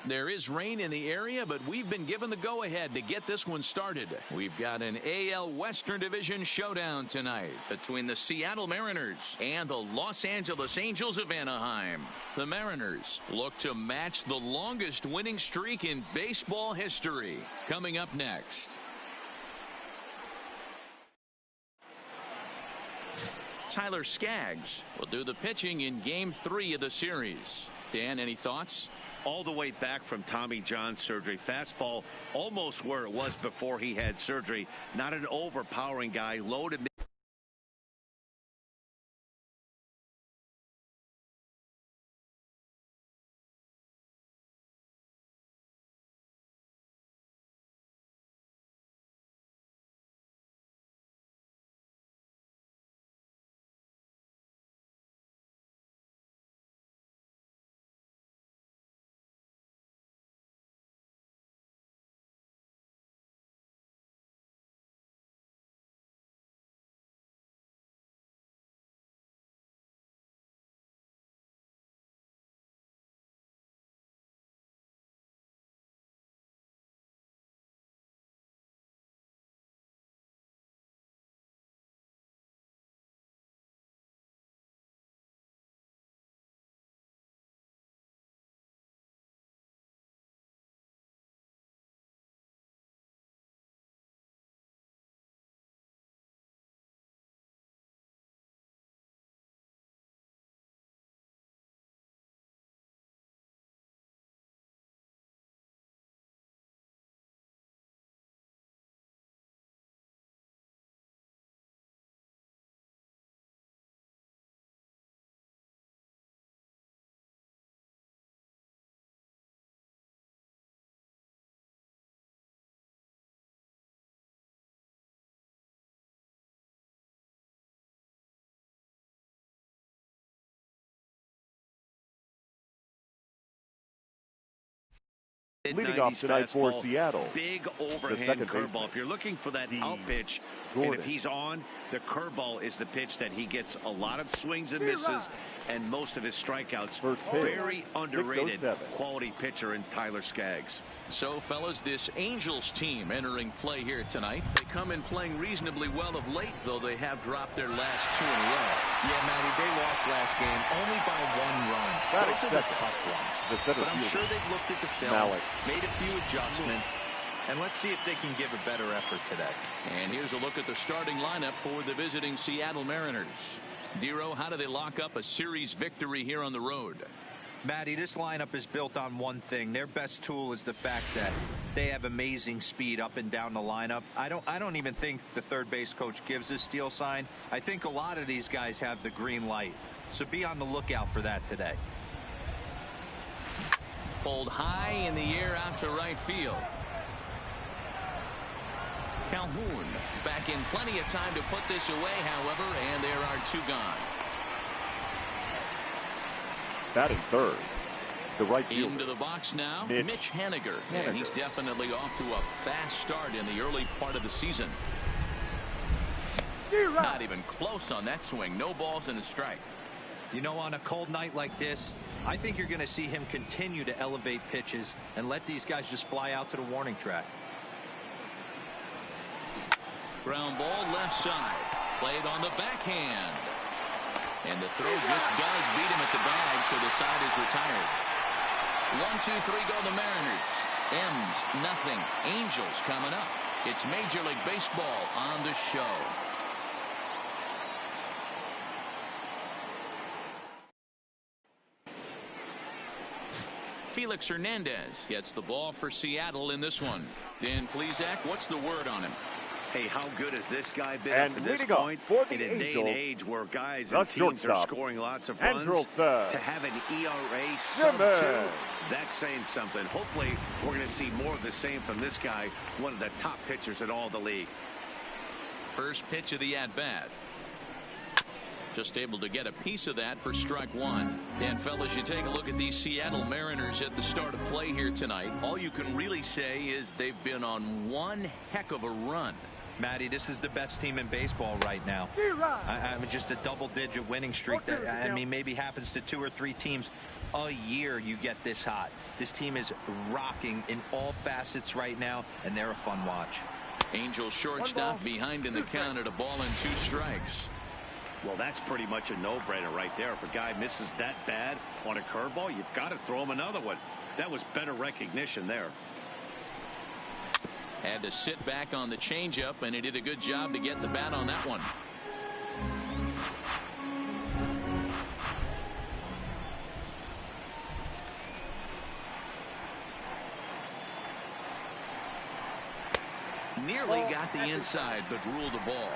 There is rain in the area, but we've been given the go-ahead to get this one started. We've got an AL Western Division showdown tonight between the Seattle Mariners and the Los Angeles Angels of Anaheim. The Mariners look to match the longest winning streak in baseball history. Coming up next. Tyler Skaggs will do the pitching in Game 3 of the series. Dan, any thoughts? All the way back from Tommy John surgery. Fastball almost where it was before he had surgery. Not an overpowering guy. Low to mid. Leading off tonight for Seattle, big overhand curveball. If you're looking for that out pitch, and if he's on, the curveball is the pitch that he gets a lot of swings and misses and most of his strikeouts. Very underrated quality pitcher in Tyler Skaggs. So, fellas, this Angels team entering play here tonight. They come in playing reasonably well of late, though they have dropped their last 2 in a row. Yeah, Matty, they lost last game only by 1 run. Those are the tough ones. But I'm sure they've looked at the film, made a few adjustments, and let's see if they can give a better effort today. And here's a look at the starting lineup for the visiting Seattle Mariners. Dero, how do they lock up a series victory here on the road? Matty, this lineup is built on one thing. Their best tool is the fact that they have amazing speed up and down the lineup. I don't even think the third base coach gives a steal sign. I think a lot of these guys have the green light. So be on the lookout for that today. Pulled high in the air out to right field. Calhoun is back in plenty of time to put this away, however, and there are 2 gone. Batting third, the right fielder. Into the box now, Mitch Haniger. And he's definitely off to a fast start in the early part of the season. Not even close on that swing. No balls and a strike. You know, on a cold night like this, I think you're going to see him continue to elevate pitches and let these guys just fly out to the warning track. Ground ball left side. Played on the backhand. And the throw just does beat him at the bag, so the side is retired. 1-2-3 go the Mariners. M's nothing. Angels coming up. It's Major League Baseball on the show. Felix Hernandez gets the ball for Seattle in this one. Dan Plesac, what's the word on him? Hey, how good has this guy been up to this point? In a day and age where guys and teams are scoring lots of runs, to have an ERA sub-2, that's saying something. Hopefully, we're going to see more of the same from this guy, one of the top pitchers in all the league. First pitch of the at-bat. Just able to get a piece of that for strike 1. And fellas, you take a look at these Seattle Mariners at the start of play here tonight. All you can really say is they've been on one heck of a run. Matty, this is the best team in baseball right now. I mean, just a double-digit winning streak. That, I mean, maybe happens to 2 or 3 teams a year you get this hot. This team is rocking in all facets right now, and they're a fun watch. Angels shortstop behind in the count at 1-2 strikes. Well, that's pretty much a no-brainer right there. If a guy misses that bad on a curveball, you've got to throw him another one. That was better recognition there. Had to sit back on the changeup, and he did a good job to get the bat on that one. Nearly got the inside, but ruled the ball.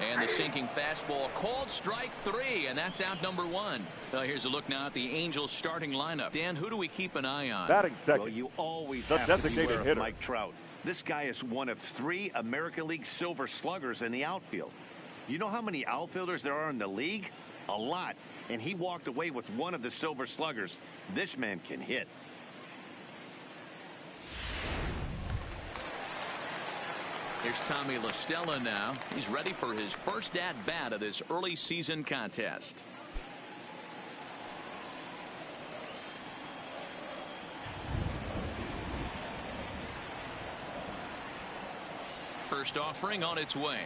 And the sinking fastball called strike 3, and that's out number 1. Well, here's a look now at the Angels starting lineup. Dan, who do we keep an eye on? Batting second. Well, you always have to beware of Mike Trout. This guy is one of 3 American League Silver Sluggers in the outfield. You know how many outfielders there are in the league? A lot. And he walked away with one of the Silver Sluggers. This man can hit. Here's Tommy La Stella now. He's ready for his first at-bat of this early season contest. First offering on its way.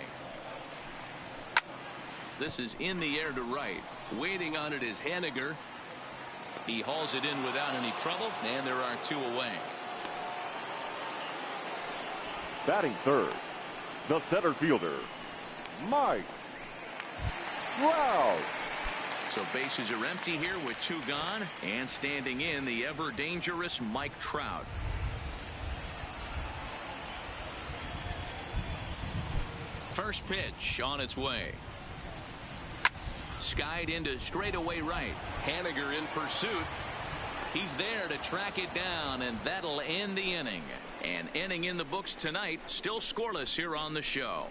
This is in the air to right. Waiting on it is Haniger. He hauls it in without any trouble, and there are 2 away. Batting third, the center fielder, Mike Trout. So bases are empty here with 2 gone, and standing in the ever dangerous Mike Trout. First pitch on its way. Skied into straightaway right. Haniger in pursuit. He's there to track it down, and that'll end the inning. An inning in the books tonight, still scoreless here on the show.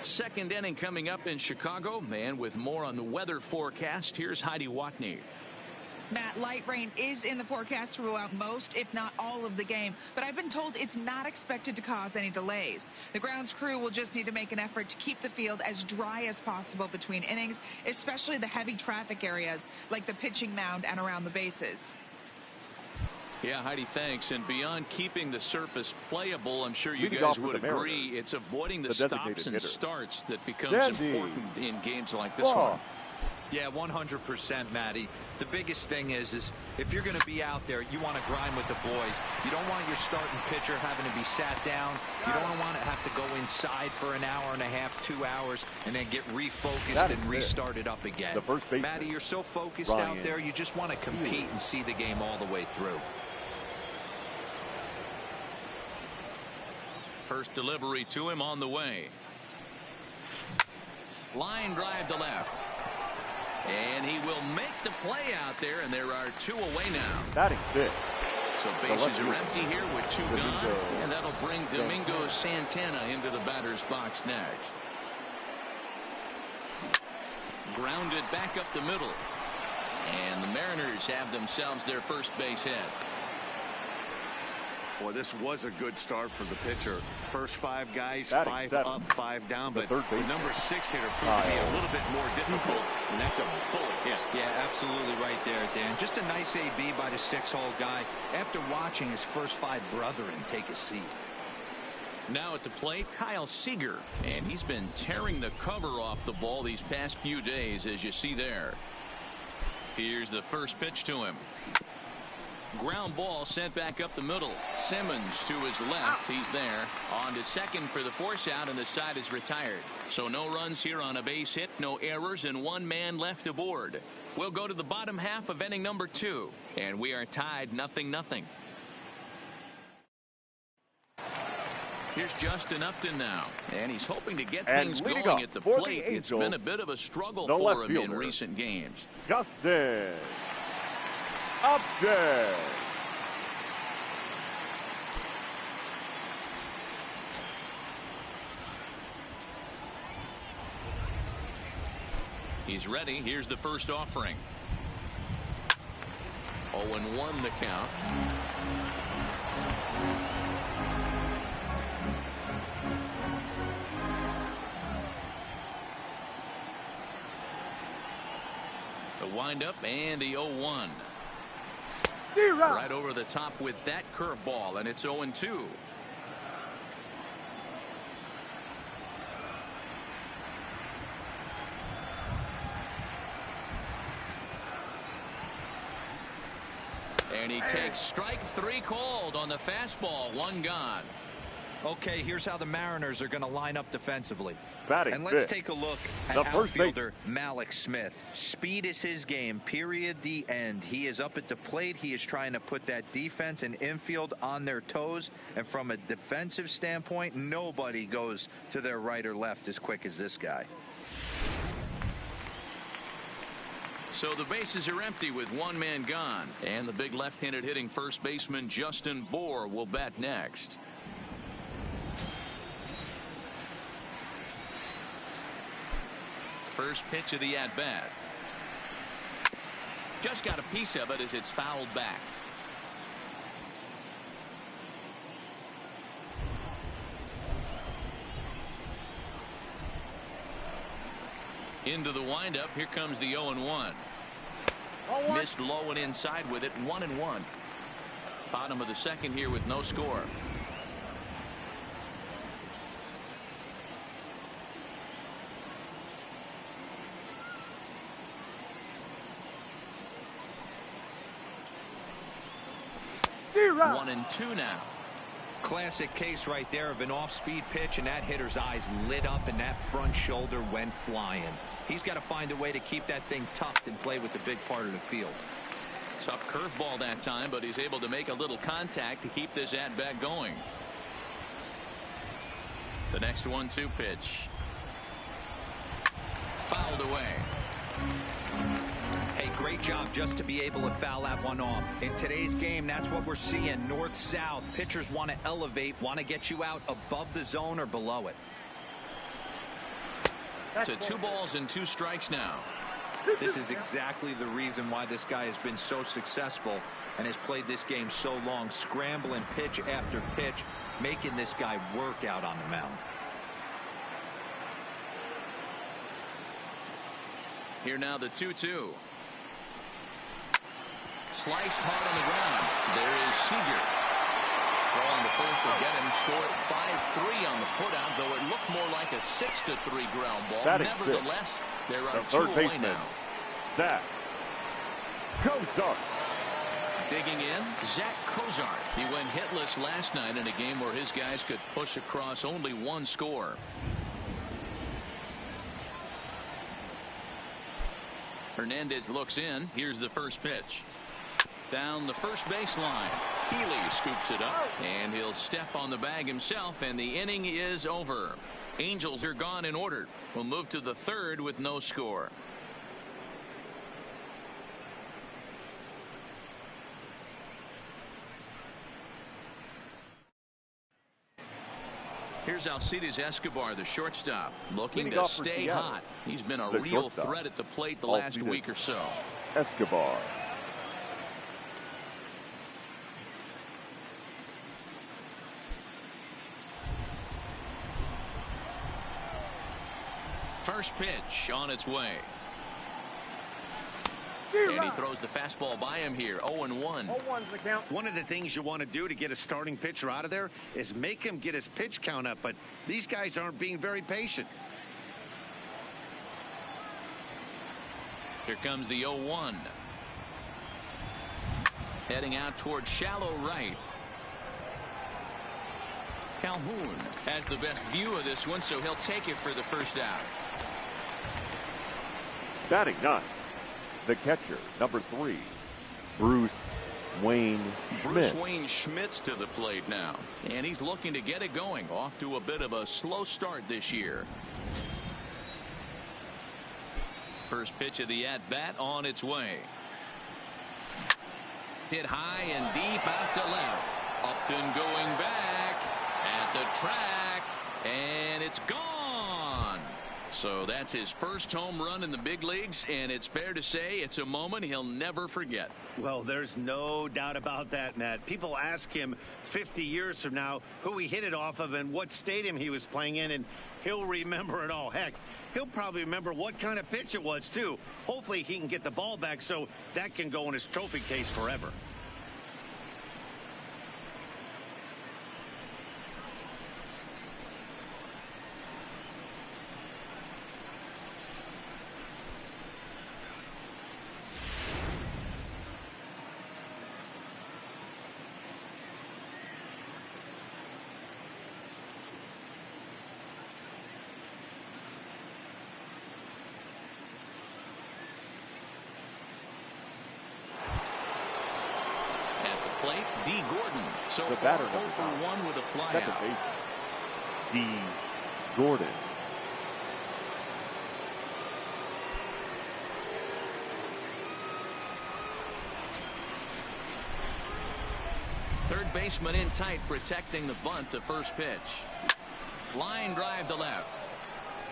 Second inning coming up in Chicago, and with more on the weather forecast, here's Heidi Watney. Matt, light rain is in the forecast throughout most, if not all, of the game, but I've been told it's not expected to cause any delays. The grounds crew will just need to make an effort to keep the field as dry as possible between innings, especially the heavy traffic areas like the pitching mound and around the bases. Yeah, Heidi, thanks. And beyond keeping the surface playable, I'm sure you guys would agree, it's avoiding the stops and starts that becomes important in games like this one. Yeah, 100%, Matty. The biggest thing is if you're going to be out there, you want to grind with the boys. You don't want your starting pitcher having to be sat down. You don't want to have to go inside for an hour and a half, 2 hours, and then get refocused and restarted up again. Matty, you're so focused out there, you just want to compete and see the game all the way through. First delivery to him on the way. Line drive to left. And he will make the play out there, and there are 2 away now. Batting 6. So bases are empty here with 2 gone, and that'll bring Domingo Santana into the batter's box next. Grounded back up the middle. And the Mariners have themselves their first base hit. Boy, this was a good start for the pitcher. First 5 guys, 5 up, 5 down, but the number 6 hitter proved to be a little bit more difficult, and that's a bullet hit. Yeah, absolutely right there, Dan. Just a nice AB by the 6-hole guy after watching his first 5 brethren take a seat. Now at the plate, Kyle Seager, and he's been tearing the cover off the ball these past few days, as you see there. Here's the first pitch to him. Ground ball sent back up the middle. Simmons to his left. He's there. On to second for the force out, and the side is retired. So no runs here on a base hit, no errors, and 1 man left aboard. We'll go to the bottom half of inning number 2, and we are tied 0-0. Here's Justin Upton now, and he's hoping to get things going at the plate. It's been a bit of a struggle for him in recent games. Justin Upton. He's ready. Here's the first offering. 0-1 the count. The windup and the 0-1. Right over the top with that curveball, and it's 0-2. And he takes strike 3 called on the fastball. 1 gone. Okay, here's how the Mariners are going to line up defensively. And let's take a look at outfielder Mallex Smith. Speed is his game, period, the end. He is up at the plate. He is trying to put that defense and infield on their toes. And from a defensive standpoint, nobody goes to their right or left as quick as this guy. So the bases are empty with 1 man gone. And the big left-handed hitting first baseman Justin Bour will bat next. First pitch of the at-bat. Just got a piece of it as it's fouled back. Into the windup. Here comes the 0-1. Missed low and inside with it. 1-1. Bottom of the second here with no score. Zero. 1-2 now. Classic case right there of an off-speed pitch, and that hitter's eyes lit up and that front shoulder went flying. He's got to find a way to keep that thing tucked and play with the big part of the field. Tough curveball that time, but he's able to make a little contact to keep this at-bat going. The next 1-2 pitch. Fouled away. Hey, great job just to be able to foul that one off. In today's game, that's what we're seeing. North-south. Pitchers want to elevate, want to get you out above the zone or below it. To 2 balls and 2 strikes now. This is exactly the reason why this guy has been so successful and has played this game so long. Scrambling pitch after pitch, making this guy work out on the mound. Here now the 2-2. Sliced hard on the ground. There is Seager. Throw on the first will get him. Score 5-3 on the putout, though it looked more like a 6-3 ground ball. Nevertheless, there are 2 away now. Zach Cozart. Digging in, Zach Cozart. He went hitless last night in a game where his guys could push across only 1 score. Hernandez looks in. Here's the first pitch. Down the first baseline. Healy scoops it up, and he'll step on the bag himself, and the inning is over. Angels are gone in order. We'll move to the 3rd with no score. Here's Alcides Escobar, the shortstop, looking to stay hot. He's been a real threat at the plate the last week or so. Escobar. First pitch on its way. And he throws the fastball by him here. 0-1. 0-1's the count. One of the things you want to do to get a starting pitcher out of there is make him get his pitch count up, but these guys aren't being very patient. Here comes the 0-1. Heading out toward shallow right. Calhoun has the best view of this one, so he'll take it for the first out. Batting 9. The catcher, number 3, Bruce Wayne Schmidt. Bruce Wayne Schmidt's to the plate now, and he's looking to get it going. Off to a bit of a slow start this year. First pitch of the at-bat on its way. Hit high and deep out to left. Upton going back at the track, and it's gone. So that's his first home run in the big leagues, and it's fair to say it's a moment he'll never forget. Well, there's no doubt about that, Matt. People ask him 50 years from now who he hit it off of and what stadium he was playing in, and he'll remember it all. Heck, he'll probably remember what kind of pitch it was, too. Hopefully he can get the ball back so that can go in his trophy case forever. Plate, D. Gordon. So the far, batter 0 for 1 with a second flyout. Baseman, D. Gordon. Third baseman in tight, protecting the bunt. The first pitch. Line drive to left.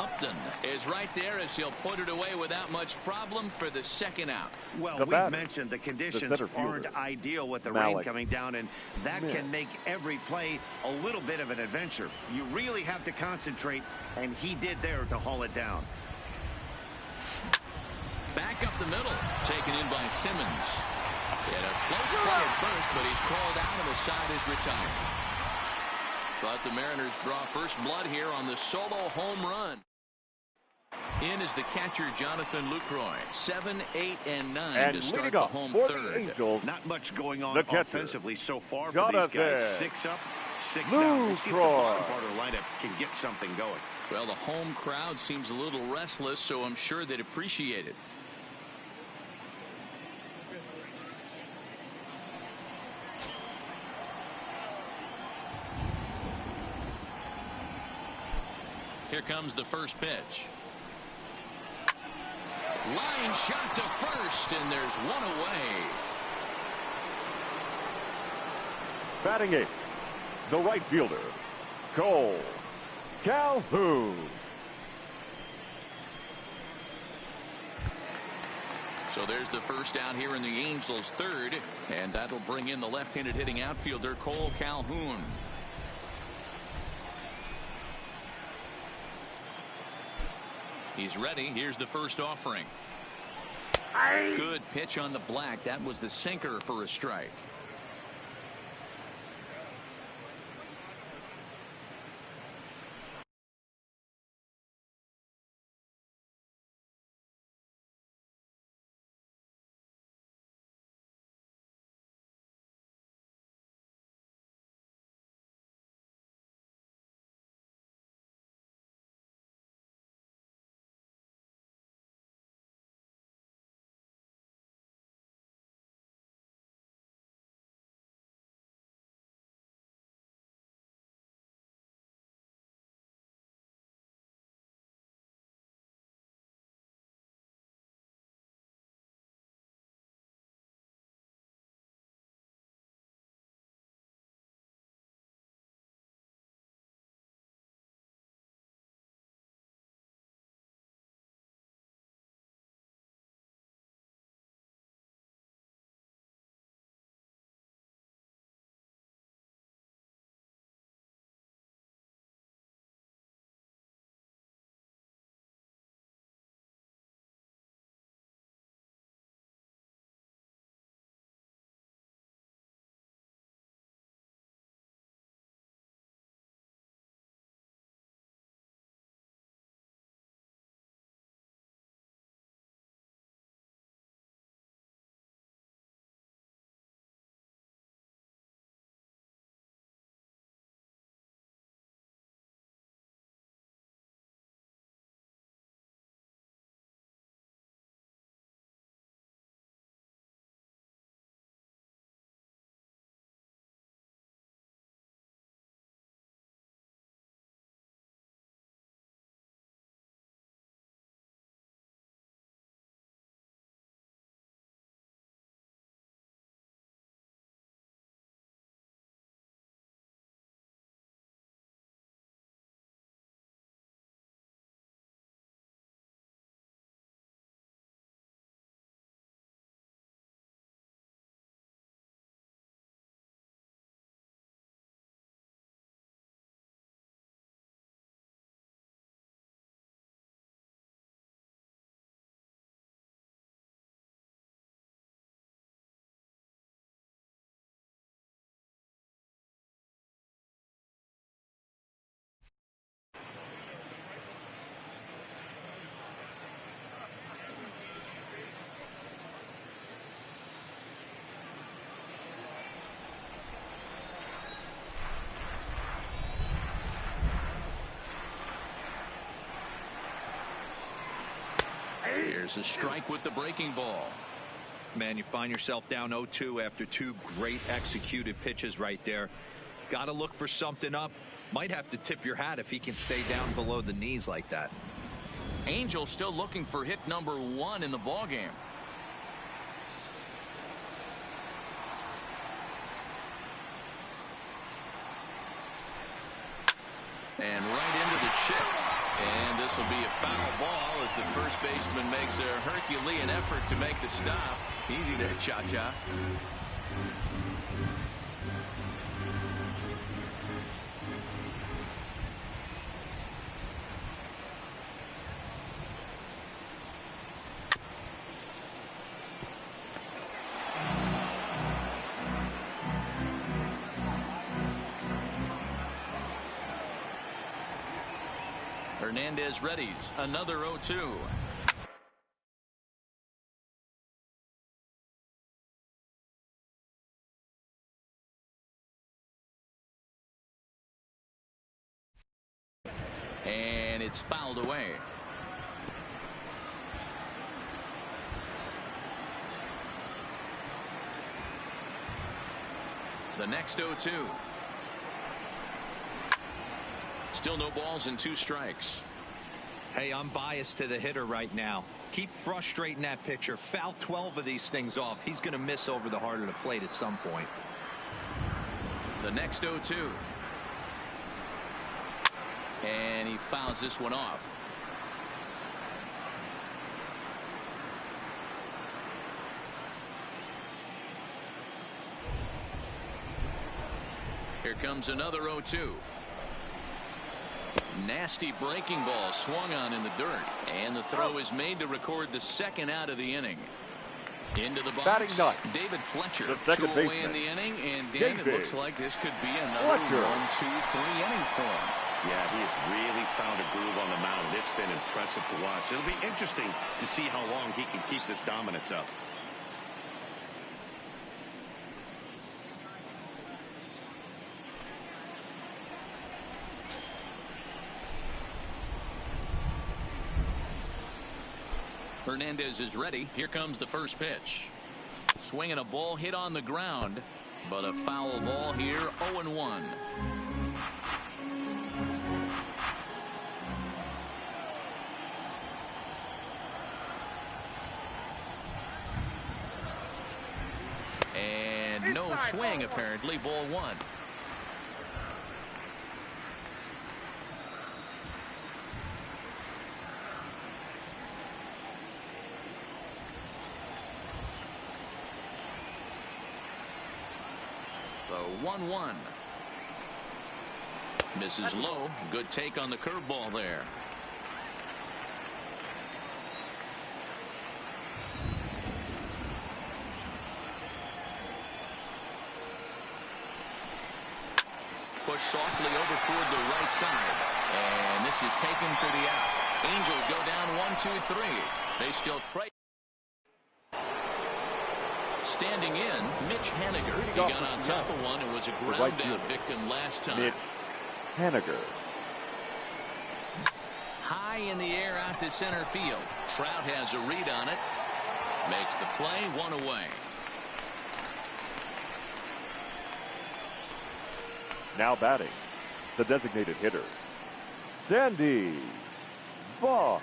Upton is right there as he'll put it away without much problem for the second out. Well, we've mentioned the conditions aren't ideal with the rain coming down, and that can make every play a little bit of an adventure. You really have to concentrate, and he did there to haul it down. Back up the middle, taken in by Simmons. He had a close play at first, but he's called out and the side is retired. But the Mariners draw first blood here on the solo home run. In is the catcher, Jonathan Lucroy. 7, 8, and 9 to start the home third. Angels, not much going on offensively so far for Jonathan these guys. 6 up, 6 down. We'll see if the bottom part of the lineup can get something going. Well, the home crowd seems a little restless, so I'm sure they'd appreciate it. Here comes the first pitch. Line shot to first, and there's one away. Batting 8th, the right fielder, Cole Calhoun. So there's the first out here in the Angels' third, and that'll bring in the left-handed hitting outfielder, Cole Calhoun. He's ready. Here's the first offering. Good pitch on the black. That was the sinker for a strike. There's a strike with the breaking ball. Man, you find yourself down 0-2 after two great executed pitches right there. Got to look for something up. Might have to tip your hat if he can stay down below the knees like that. Angel still looking for hit number 1 in the ballgame. And right into the shift. And this will be a foul ball as the first baseman makes a Herculean effort to make the stop. Easy there, Cha-Cha. Hernandez readies another 0-2. And it's fouled away. The next 0-2. Still no balls and 2 strikes. Hey, I'm biased to the hitter right now. Keep frustrating that pitcher. Foul 12 of these things off. He's going to miss over the heart of the plate at some point. The next 0-2. And he fouls this one off. Here comes another 0-2. Nasty breaking ball swung on in the dirt. And the throw is made to record the second out of the inning. Into the box. Batting ninth, David Fletcher. the second 2 away baseman. in the inning. And Dan, it looks like this could be another 1, 2, 3 inning for him. Yeah, he has really found a groove on the mound. It's been impressive to watch. It'll be interesting to see how long he can keep this dominance up. Hernandez is ready. Here comes the first pitch. Swinging a ball hit on the ground, but a foul ball here. 0-1. And no swing apparently. Ball 1. The 1-1. Misses low. Good take on the curveball there. Push softly over toward the right side. And this is taken for the out. Angels go down 1-2-3. They still try. Standing in, Mitch Haniger. He got on top of one and was a ground down victim last time. Mitch Haniger. High in the air out to center field. Trout has a read on it. Makes the play. 1 away. Now batting, the designated hitter, Sandy Voss.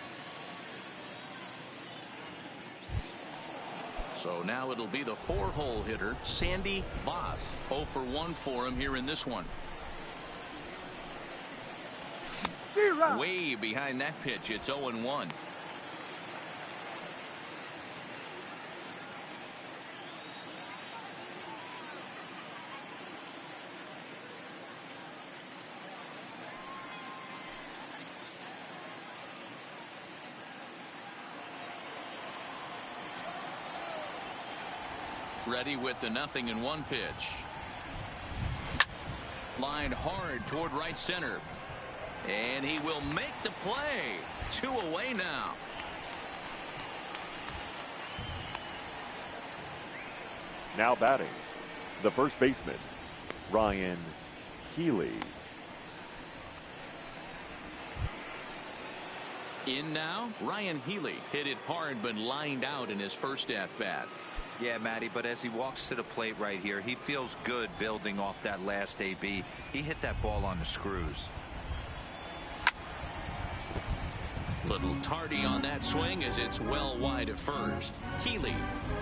So now it'll be the 4-hole hitter, Sandy Voss. 0 for 1 for him here in this one. Way behind that pitch. It's 0-1. Ready with the 0-1 pitch. Lined hard toward right center. And he will make the play. 2 away now. Now batting, the first baseman, Ryan Healy. In now, Ryan Healy hit it hard but lined out in his first at-bat. Yeah, Matty, but as he walks to the plate right here, he feels good building off that last AB. He hit that ball on the screws. Little tardy on that swing as it's well wide of first. Healy,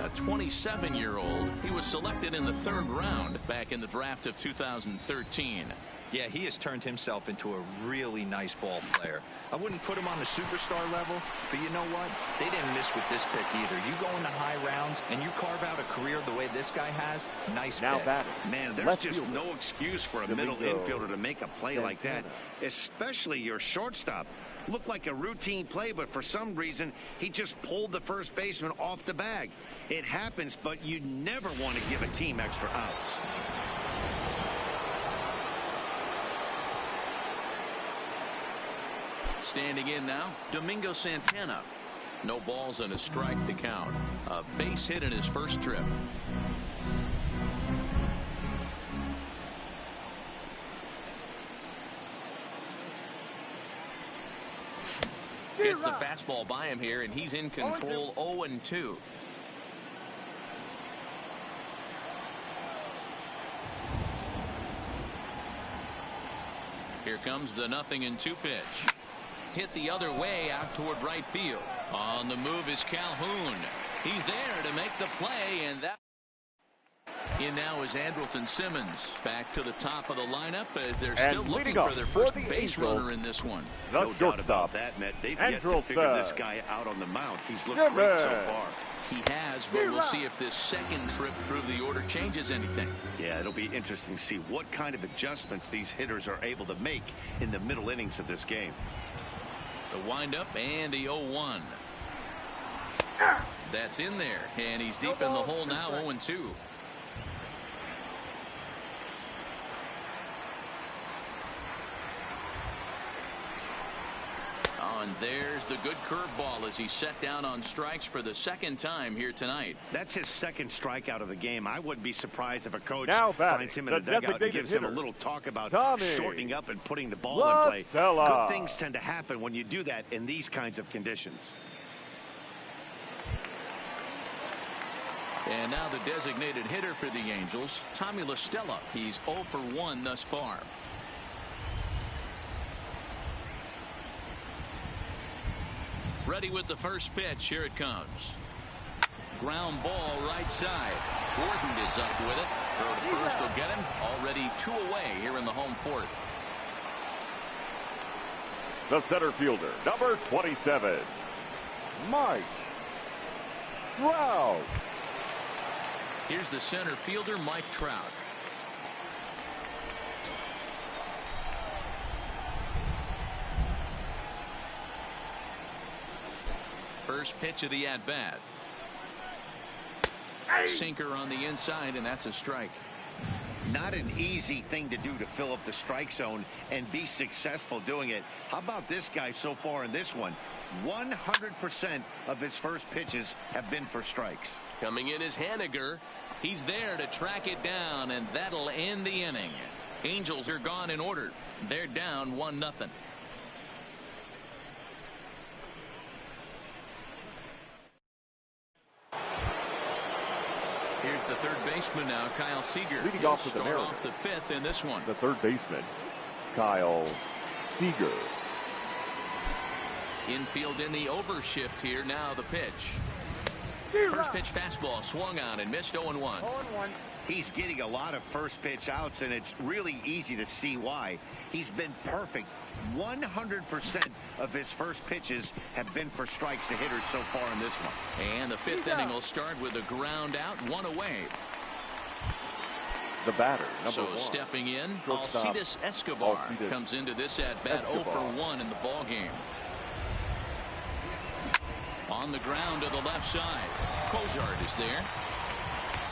a 27-year-old. He was selected in the 3rd round back in the draft of 2013. Yeah, he has turned himself into a really nice ball player. I wouldn't put him on the superstar level, but you know what? They didn't miss with this pick either. You go into high rounds and you carve out a career the way this guy has, nice now pick. Batting. Man, there's Left just fielder. No excuse for a middle infielder to make a play like that, especially your shortstop. Looked like a routine play, but for some reason, he just pulled the first baseman off the bag. It happens, but you never want to give a team extra outs. Standing in now, Domingo Santana. No balls and a strike to count. A base hit in his first trip. Gets the fastball by him here, and he's in control. 0-2. Here comes the 0-2 pitch. Hit the other way out toward right field. On the move is Calhoun. He's there to make the play, and that. In now is Andrelton Simmons back to the top of the lineup as they're still looking for their first base runner in this one. No doubt about that, Matt. They've yet to figure this guy out on the mound. He's looked great so far. He has, but we'll see if this second trip through the order changes anything. Yeah, it'll be interesting to see what kind of adjustments these hitters are able to make in the middle innings of this game. The windup and the 0-1. That's in there, and he's deep in the hole now. 0-2. And there's the good curveball as he's set down on strikes for the second time here tonight. That's his second strikeout of the game. I wouldn't be surprised if a coach finds him in the dugout and gives him a little talk about shortening up and putting the ball in play. Good things tend to happen when you do that in these kinds of conditions. And now the designated hitter for the Angels, Tommy La Stella. He's 0 for 1 thus far. Ready with the first pitch. Here it comes. Ground ball right side. Gordon is up with it. Throw to first will get him. Already 2 away here in the home 4th. The center fielder, number 27, Mike Trout. Here's the center fielder, Mike Trout. First pitch of the at-bat. Sinker on the inside, and that's a strike. Not an easy thing to do to fill up the strike zone and be successful doing it. How about this guy so far in this one? 100% of his first pitches have been for strikes. Coming in is Haniger. He's there to track it down, and that'll end the inning. Angels are gone in order. They're down 1-0. Here's the third baseman now, Kyle Seager. Leading off with start off the 5th in this one. The third baseman, Kyle Seager. Infield in the overshift here. Now the pitch. First pitch fastball swung on and missed. 0-1. He's getting a lot of first pitch outs, and it's really easy to see why. He's been perfect. 100% of his first pitches have been for strikes to hitters so far in this one. And the 5th inning will start with a ground out, 1 away. The batter, number 1. Stepping in, Alcides Escobar comes into this at-bat 0 for 1 in the ball game. On the ground to the left side. Cozart is there.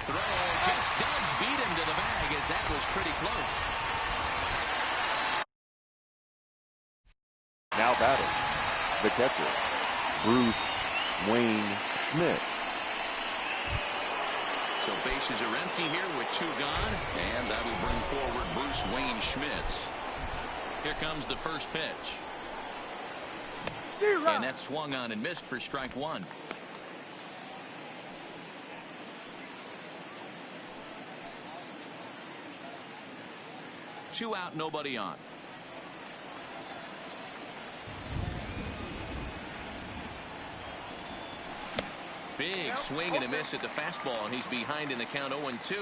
Throw just does beat him to the bag as that was pretty close. Now batting, the catcher, Bruce Wayne Schmidt. So bases are empty here with 2 gone, and that will bring forward Bruce Wayne Schmidt. Here comes the first pitch. And that swung on and missed for strike one. Two out, nobody on. Big swing and a miss at the fastball, and he's behind in the count 0-2.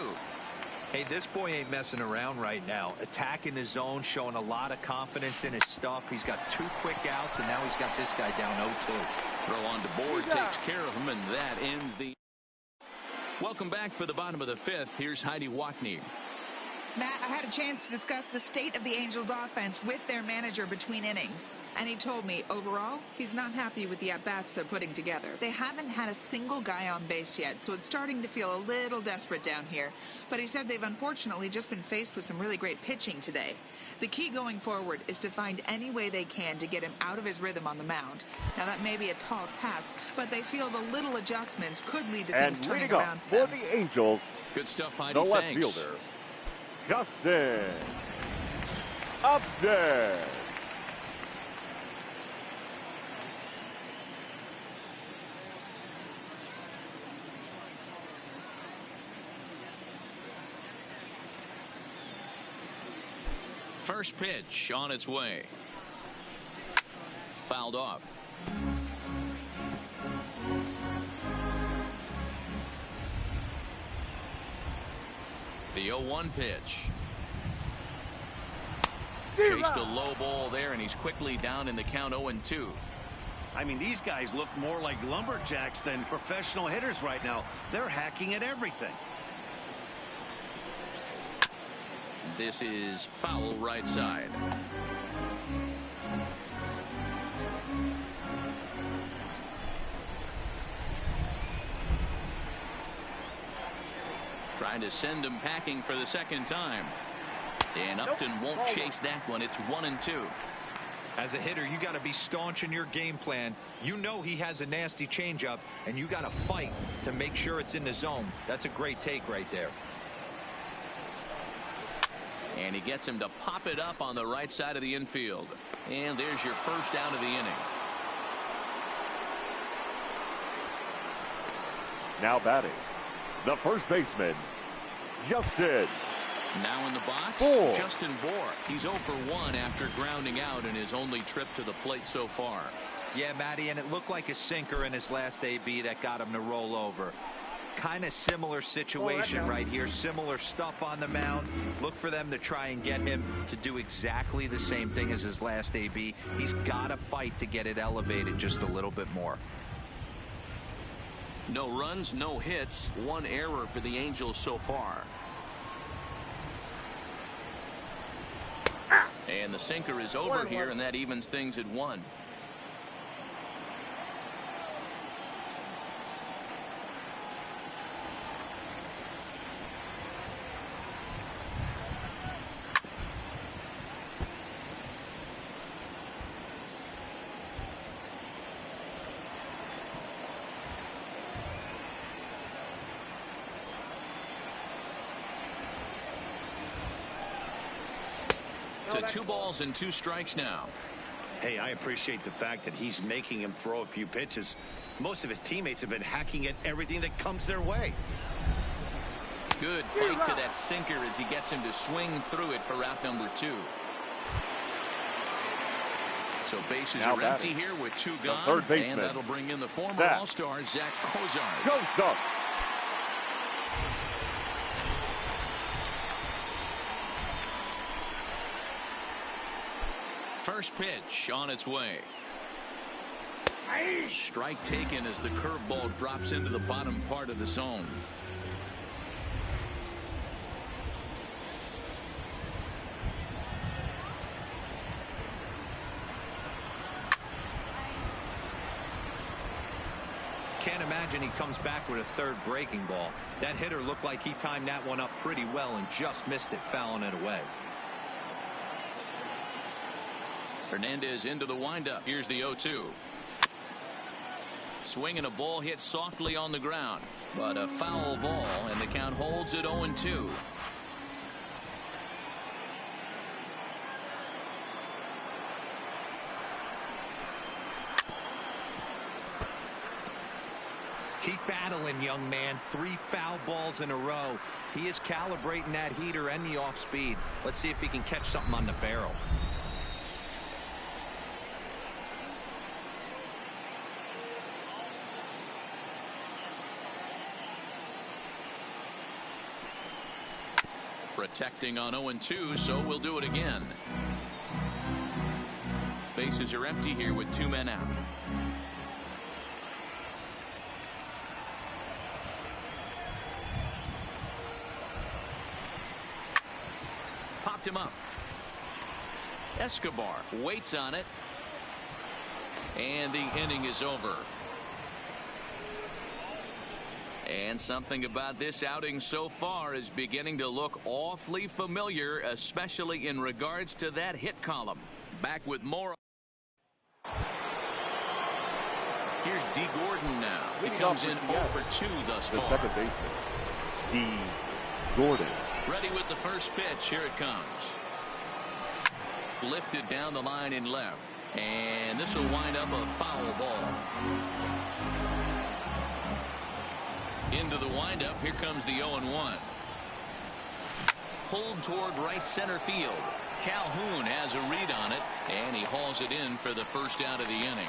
Hey, this boy ain't messing around right now. Attacking the zone, showing a lot of confidence in his stuff. He's got 2 quick outs, and now he's got this guy down 0-2. Throw on the board takes care of him, and that ends the... Welcome back for the bottom of the 5th. Here's Heidi Watney. Matt, I had a chance to discuss the state of the Angels offense with their manager between innings. And he told me, overall, he's not happy with the at-bats they're putting together. They haven't had a single guy on base yet, so it's starting to feel a little desperate down here. But he said they've unfortunately just been faced with some really great pitching today. The key going forward is to find any way they can to get him out of his rhythm on the mound. Now, that may be a tall task, but they feel the little adjustments could lead to things turning around for them. For the Angels, good stuff, Heidi. The left Thanks. fielder, Justin Upton. First pitch on its way. Fouled off. The 0-1 pitch. Chased a low ball there, and he's quickly down in the count 0-2. I mean, these guys look more like lumberjacks than professional hitters right now. They're hacking at everything. This is foul right side. Trying to send him packing for the second time. And Upton won't chase that one. It's 1-2. As a hitter, you got to be staunch in your game plan. You know he has a nasty changeup, and you got to fight to make sure it's in the zone. That's a great take right there. And he gets him to pop it up on the right side of the infield. And there's your first out of the inning. Now batting, the first baseman, Justin. Now in the box, Bour. Justin Bour. He's 0 for 1 after grounding out in his only trip to the plate so far. Yeah, Matty, and it looked like a sinker in his last AB that got him to roll over. Kind of similar situation right here. Similar stuff on the mound. Look for them to try and get him to do exactly the same thing as his last AB. He's got to fight to get it elevated just a little bit more. No runs, no hits. 1 error for the Angels so far. And the sinker is over here, and that evens things at 1. To 2 balls and 2 strikes now. Hey, I appreciate the fact that he's making him throw a few pitches. Most of his teammates have been hacking at everything that comes their way. Good bite to that sinker as he gets him to swing through it for out number 2. So bases are empty here with 2 gone, and that'll bring in the former All-Star Zach Cozart. First pitch on its way. Strike taken as the curveball drops into the bottom part of the zone. Can't imagine he comes back with a third breaking ball. That hitter looked like he timed that one up pretty well and just missed it, fouling it away. Hernandez into the windup. Here's the 0-2. Swing and a ball hit softly on the ground, but a foul ball, and the count holds at 0-2. battling, young man. 3 foul balls in a row. He is calibrating that heater and the off speed. Let's see if he can catch something on the barrel. Protecting on 0-2, so we'll do it again. Bases are empty here with 2 men out. Popped him up. Escobar waits on it. And the inning is over. And something about this outing so far is beginning to look awfully familiar, especially in regards to that hit column. Back with more. Here's D. Gordon now. He comes in 0 for 2 thus far. The second baseman, D. Gordon. Ready with the first pitch. Here it comes. Lifted down the line in left. And this will wind up a foul ball. Into the windup. Here comes the 0-1. Pulled toward right center field. Calhoun has a read on it, and he hauls it in for the first out of the inning.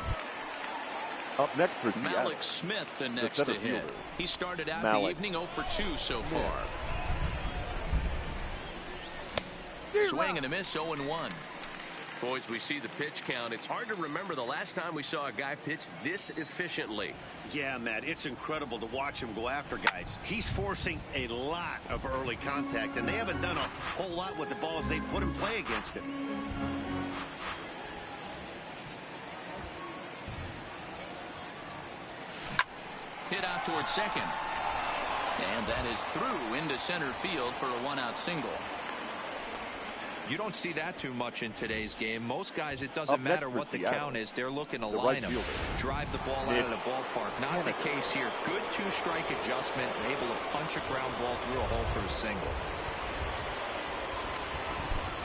Up next for Malik Smith, the next to hit. He started out the evening 0 for 2 so far. Swing and a miss, 0-1. Boys, we see the pitch count. It's hard to remember the last time we saw a guy pitch this efficiently. Yeah, Matt, it's incredible to watch him go after guys. He's forcing a lot of early contact, and they haven't done a whole lot with the balls they put in play against him. Hit out towards second. And that is through into center field for a 1-out single. You don't see that too much in today's game. Most guys, it doesn't matter what the count is. They're looking to line them, drive the ball out of the ballpark. Not the case here. Good 2-strike adjustment, able to punch a ground ball through a hole for a single.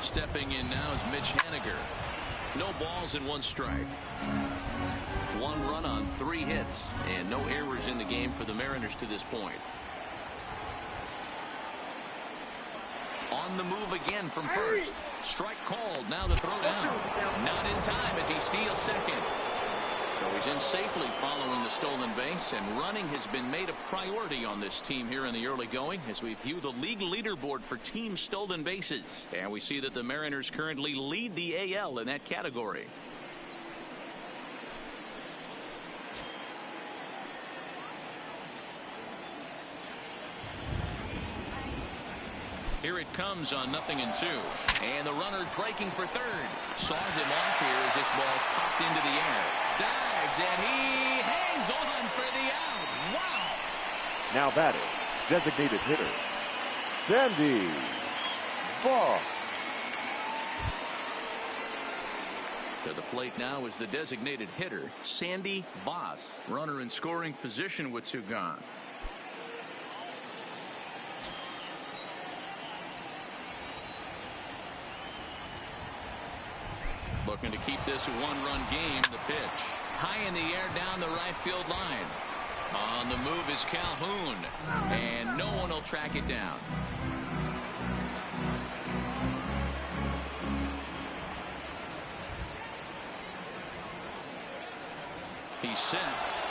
Stepping in now is Mitch Haniger. No balls and 1 strike. 1 run on 3 hits, and no errors in the game for the Mariners to this point. On the move again from first. Strike called. Now the throw down. Not in time as he steals second. So he's in safely following the stolen base, and running has been made a priority on this team here in the early going as we view the league leaderboard for team stolen bases. And we see that the Mariners currently lead the AL in that category. Here it comes on 0-2. And the runner's breaking for third. Saws him off here as this ball's popped into the air. Dives, and he hangs on for the out. Wow! Now batting, designated hitter, Sandy Voss. To the plate now is the designated hitter, Sandy Voss. Runner in scoring position with 2 gone. Looking to keep this a 1-run game. The pitch high in the air down the right field line. On the move is Calhoun, and no one will track it down. He's set.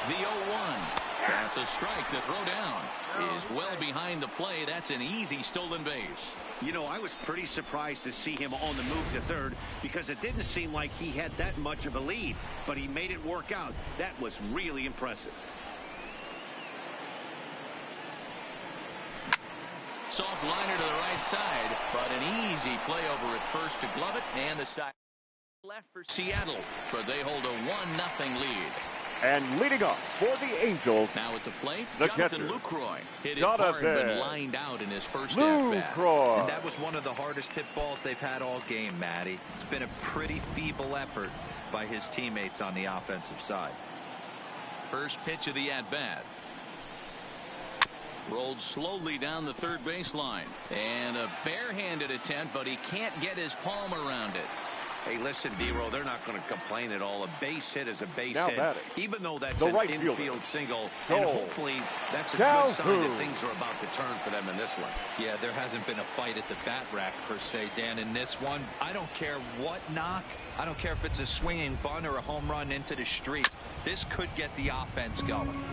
The 0-1. That's a strike. The throw down is well behind the play. That's an easy stolen base. You know, I was pretty surprised to see him on the move to third because it didn't seem like he had that much of a lead, but he made it work out. That was really impressive. Soft liner to the right side, but an easy play over at first to glove it, and the side left for Seattle, but they hold a 1-0 lead. And leading off for the Angels, now at the plate, the Jonathan Lucroy hit it hard but lined out in his first at-bat. And that was one of the hardest hit balls they've had all game, Matty. It's been a pretty feeble effort by his teammates on the offensive side. First pitch of the at-bat. Rolled slowly down the third baseline. And a barehanded attempt, but he can't get his palm around it. Hey, listen, D-Roll, they're not going to complain at all. A base hit is a base hit, even though that's an infield single. And hopefully that's a good sign that things are about to turn for them in this one. Yeah, there hasn't been a fight at the bat rack, per se, Dan, in this one. I don't care what knock. I don't care if it's a swinging bunt or a home run into the streets. This could get the offense going.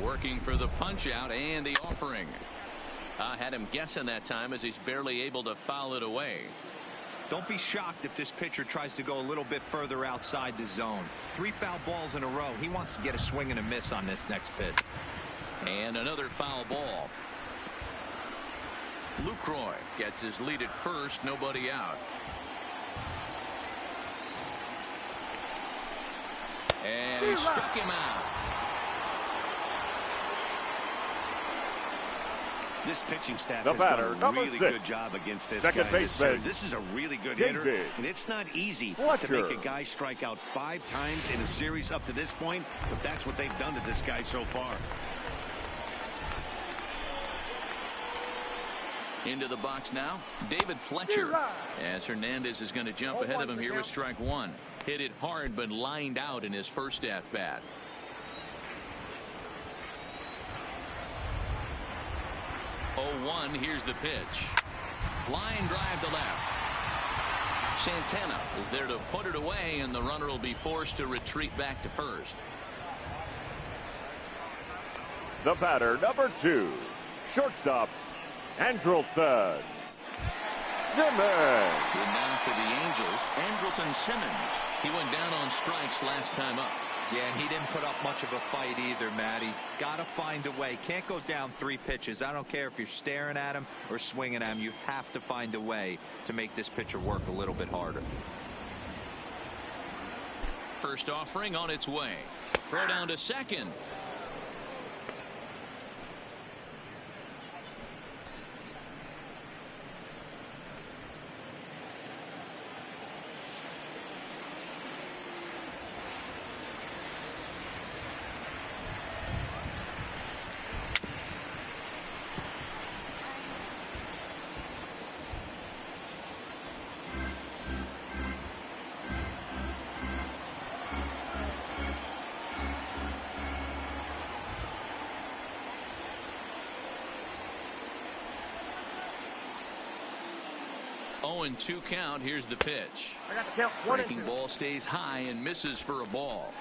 Working for the punch out and the offering. I had him guessing that time as he's barely able to foul it away. Don't be shocked if this pitcher tries to go a little bit further outside the zone. 3 foul balls in a row. He wants to get a swing and a miss on this next pitch. And another foul ball. Lucroy gets his lead at first, nobody out. And he struck him out. This pitching staff has done a really good job against this guy. This is a really good hitter, and it's not easy to make a guy strike out 5 times in a series up to this point, but that's what they've done to this guy so far. Into the box now, David Fletcher, as Hernandez is going to jump ahead of him here with strike 1. Hit it hard, but lined out in his first at-bat. 0-1, here's the pitch. Line drive to left. Santana is there to put it away, and the runner will be forced to retreat back to first. The batter, number 2, shortstop, Andrelton Simmons. And now for the Angels, Andrelton Simmons. He went down on strikes last time up. Yeah, and he didn't put up much of a fight either, Matty. Got to find a way. Can't go down 3 pitches. I don't care if you're staring at him or swinging at him. You have to find a way to make this pitcher work a little bit harder. First offering on its way. Throw down to second. And 2 count. Here's the pitch. Breaking ball stays high and misses for a ball.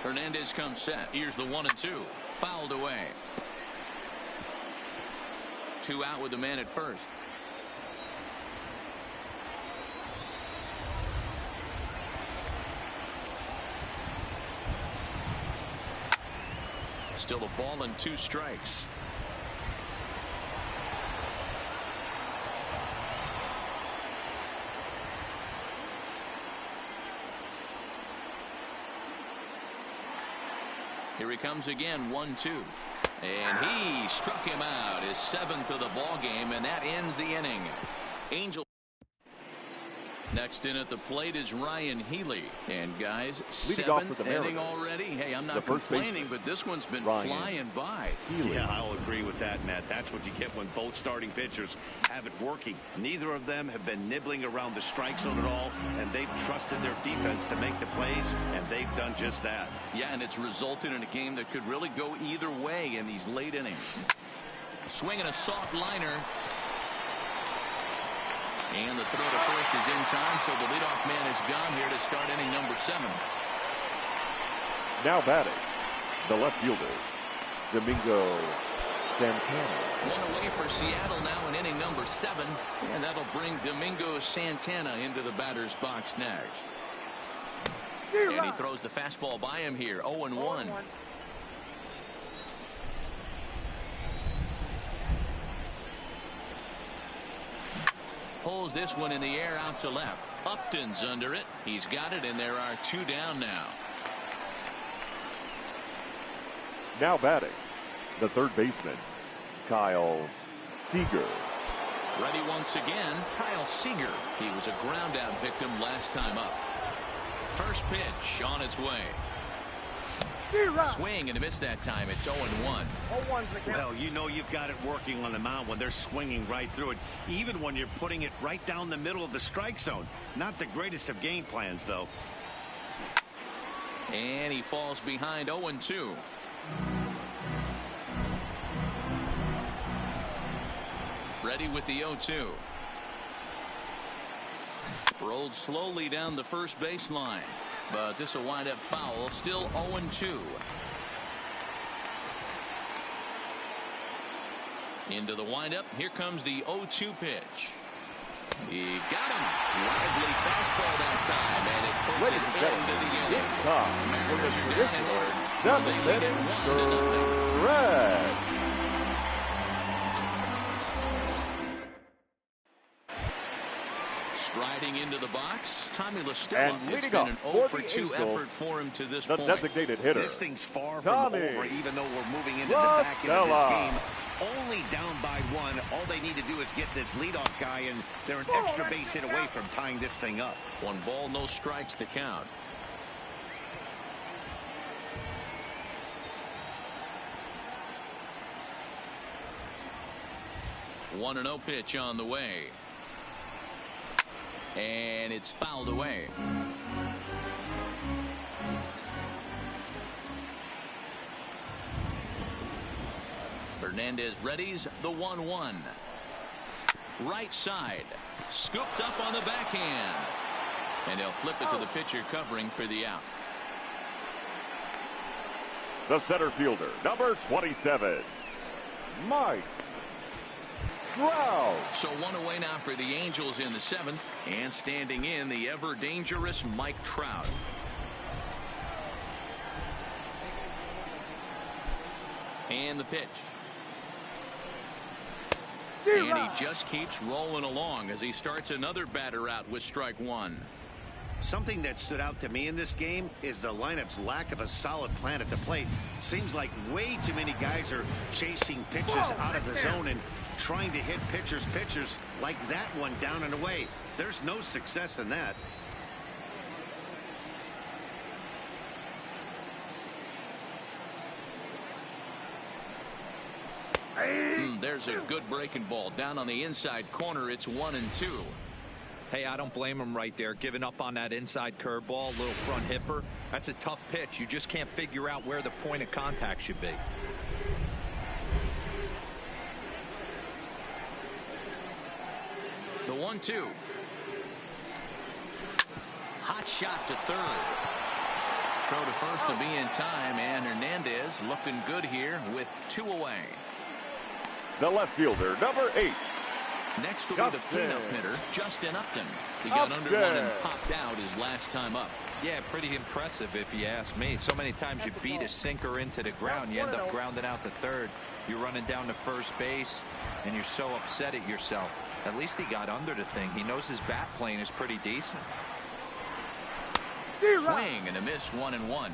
Hernandez comes set. Here's the 1-2. Fouled away. 2 out with the man at first. Still a ball and 2 strikes. Here he comes again, 1-2. And he struck him out, his 7th of the ball game, and that ends the inning. Angel. Next in at the plate is Ryan Healy. And guys, 7th inning already. Hey, I'm not complaining, but this one's been flying by. Yeah, I'll agree with that, Matt. That's what you get when both starting pitchers have it working. Neither of them have been nibbling around the strike zone at all, and they've trusted their defense to make the plays, and they've done just that. Yeah, and it's resulted in a game that could really go either way in these late innings. Swinging a soft liner. And the throw to first is in time, so the leadoff man is gone here to start inning number 7. Now batting, the left fielder, Domingo Santana. 1 away for Seattle now in inning number 7, and that'll bring Domingo Santana into the batter's box next. And he throws the fastball by him here, 0-1. Pulls this one in the air out to left. Upton's under it. He's got it, and there are 2 down now. Now batting, the third baseman, Kyle Seager. Ready once again, Kyle Seager. He was a ground-out victim last time up. First pitch on its way. Swing and a miss that time. It's 0-1. Well, you know you've got it working on the mound when they're swinging right through it, even when you're putting it right down the middle of the strike zone. Not the greatest of game plans, though. And he falls behind 0-2. Ready with the 0-2. Rolled slowly down the first baseline, but this will wind up foul. Still 0-2. Into the windup. Here comes the 0-2 pitch. He got him. Lively fastball that time, and it puts it into the inning. Mariners are down in order. They lead it 1-0. Striding into the box, Tommy La Stella. It's been an 0-for-2 effort for him to this point. Designated hitter. This thing's far from over, even though we're moving into the back end of this game. Only down by 1. All they need to do is get this leadoff guy, and they're an extra base hit away from tying this thing up. 1 ball, no strikes to count. One 1-0 pitch on the way. And it's fouled away. Hernandez readies the 1-1. Right side. Scooped up on the backhand. And he'll flip it to the pitcher covering for the out. The center fielder, number 27, Mike Trout. So 1 away now for the Angels in the 7th. And standing in, the ever-dangerous Mike Trout. And the pitch. And he just keeps rolling along as he starts another batter out with strike 1. Something that stood out to me in this game is the lineup's lack of a solid plan at the plate. Seems like way too many guys are chasing pitches out of the zone and trying to hit pitchers like that one down and away. There's no success in that. There's a good breaking ball down on the inside corner. It's 1-2. Hey, I don't blame him right there, giving up on that inside curveball, little front hipper. That's a tough pitch. You just can't figure out where the point of contact should be. The 1-2. Hot shot to third. Throw to first to be in time, and Hernandez looking good here with 2 away. The left fielder, number 8. Next will be the cleanup hitter, Justin Upton. He got under 1 and popped out his last time up. Yeah, pretty impressive if you ask me. So many times you beat a sinker into the ground, you end up grounding out to third. You're running down to first base, and you're so upset at yourself. At least he got under the thing. He knows his bat plane is pretty decent. Swing and a miss, 1-1.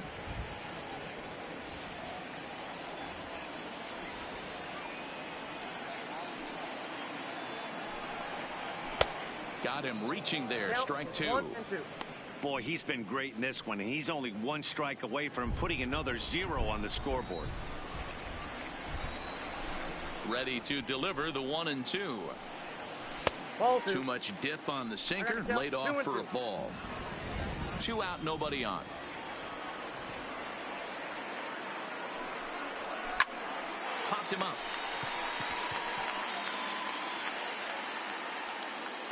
Got him reaching there. Strike 2. Boy, he's been great in this one, and he's only 1 strike away from putting another 0 on the scoreboard. Ready to deliver the 1-2. Too much dip on the sinker, laid off for a ball. 2 out, nobody on. Popped him up.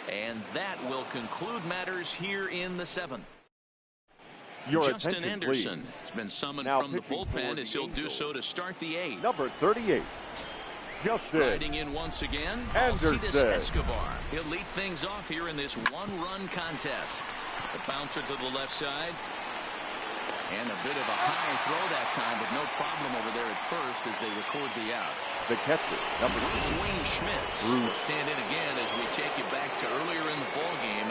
And that will conclude matters here in the 7th. Justin Anderson has been summoned from the bullpen as he'll do so to start the 8th. Number 38. Justin riding in once again, Anderson. Alcides Escobar. He'll lead things off here in this 1-run contest. The bouncer to the left side. And a bit of a high throw that time, but no problem over there at first as they record the out. The catcher, number Bruce Wayne Schmitz will stand in again as we take you back to earlier in the ballgame.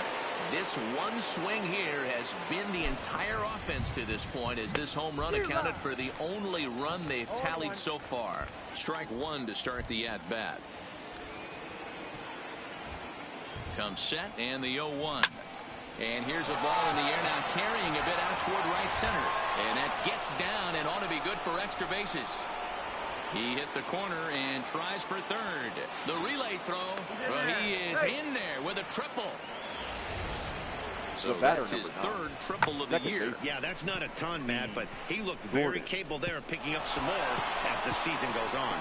This one swing here has been the entire offense to this point, as this home run accounted for the only run they've tallied so far. Strike one to start the at-bat. Comes set and the 0-1. And here's a ball in the air now, carrying a bit out toward right center. And that gets down and ought to be good for extra bases. He hit the corner and tries for third. The relay throw, but he is in there with a triple. So that's his third triple of the year. Yeah, that's not a ton, Matt, but he looked very capable there of picking up some more as the season goes on.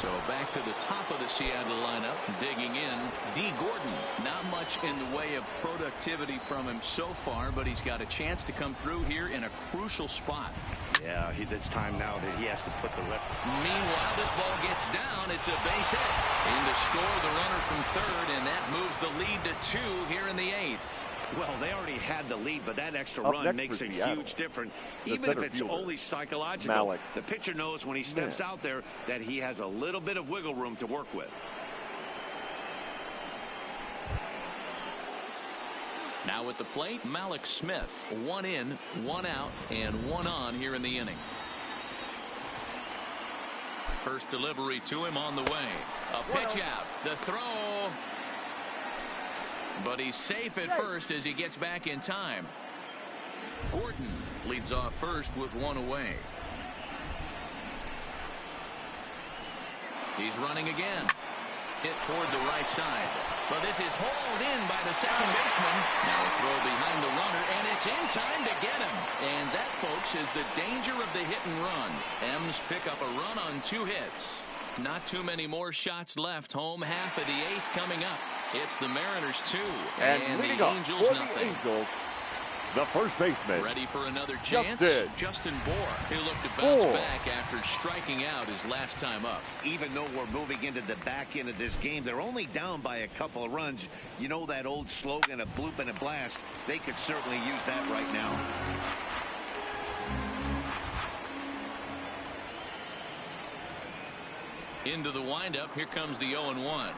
So back to the top of the Seattle lineup, digging in, Dee Gordon. Not much in the way of productivity from him so far, but he's got a chance to come through here in a crucial spot. Yeah, it's time now that he has to put the rest. Meanwhile, this ball gets down. It's a base hit. In to score the runner from third, and that moves the lead to 2 here in the 8th. Well, they already had the lead, but that extra run makes a huge difference. Even if it's only psychological, the pitcher knows when he steps out there that he has a little bit of wiggle room to work with. Now at the plate, Mallex Smith. 1 in, 1 out, and 1 on here in the inning. First delivery to him on the way. A pitch out. The throw. But he's safe at first as he gets back in time. Gordon leads off first with 1 away. He's running again. Hit toward the right side. But this is hauled in by the second baseman. Now a throw behind the runner, and it's in time to get him. And that, folks, is the danger of the hit and run. M's pick up a run on 2 hits. Not too many more shots left. Home half of the 8th coming up. It's the Mariners 2 and the Angels nothing. The first baseman. Ready for another chance? Justin Bour. He'll look to bounce back after striking out his last time up. Even though we're moving into the back end of this game, they're only down by a couple of runs. You know that old slogan, a bloop and a blast? They could certainly use that right now. Into the windup. Here comes the 0-1.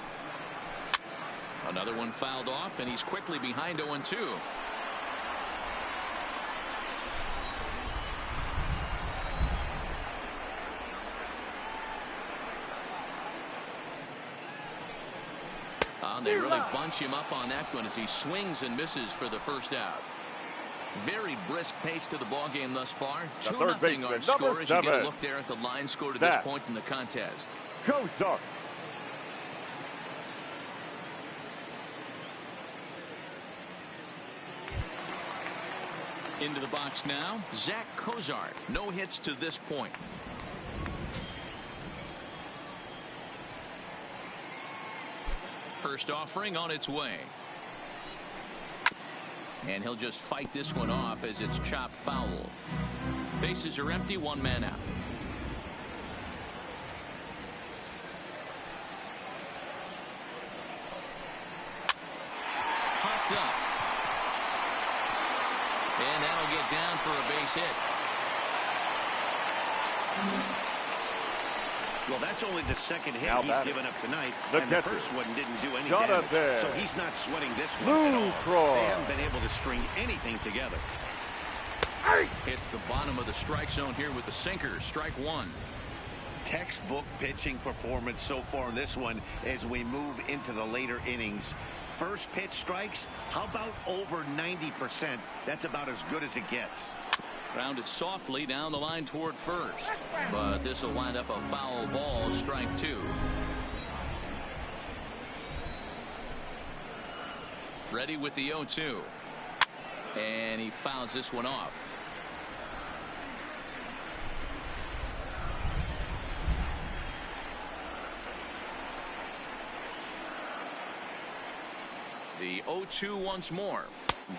Another one fouled off, and he's quickly behind 0-2. They really bunch him up on that one as he swings and misses for the first out. Very brisk pace to the ball game thus far. 2-0 our score as you get a look there at the line score to this point in the contest. Cozart. Into the box now, Zach Cozart. No hits to this point. First offering on its way. And he'll just fight this one off as it's chopped foul. Bases are empty, 1 man out. Popped up. And that'll get down for a base hit. Well, that's only the second hit he's given up tonight, and the first one didn't do any damage. So he's not sweating this one at all. They haven't been able to string anything together. Hits the bottom of the strike zone here with the sinker. Strike 1. Textbook pitching performance so far in this one as we move into the later innings. First pitch strikes, how about over 90%? That's about as good as it gets. Grounded softly down the line toward first. But this will wind up a foul ball. Strike 2. Ready with the 0-2. And he fouls this one off. The 0-2 once more.